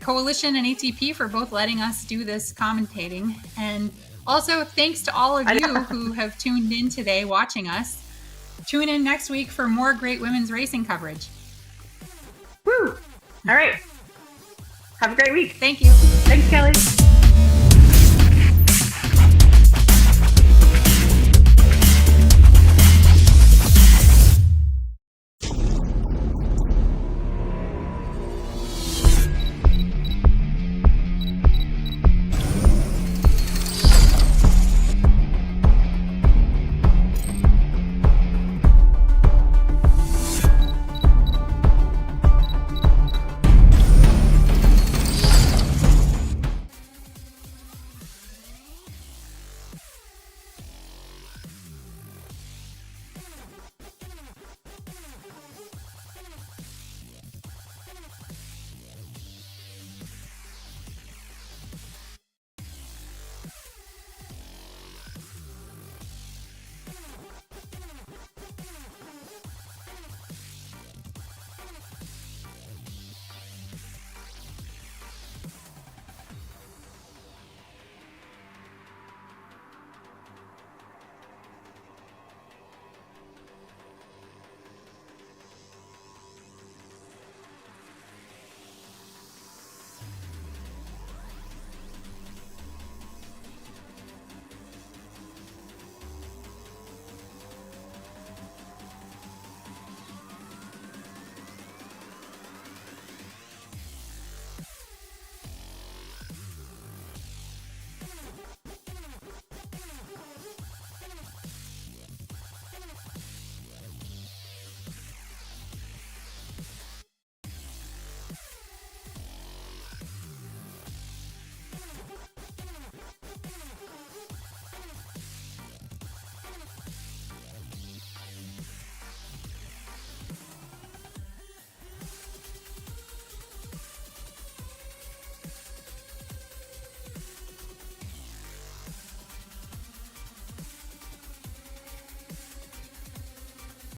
Coalition and ATP for both letting us do this commentating. And also, thanks to all of you who have tuned in today watching us. Tune in next week for more great women's racing coverage. Woo! All right. Have a great week. Thank you. Thanks, Kelly.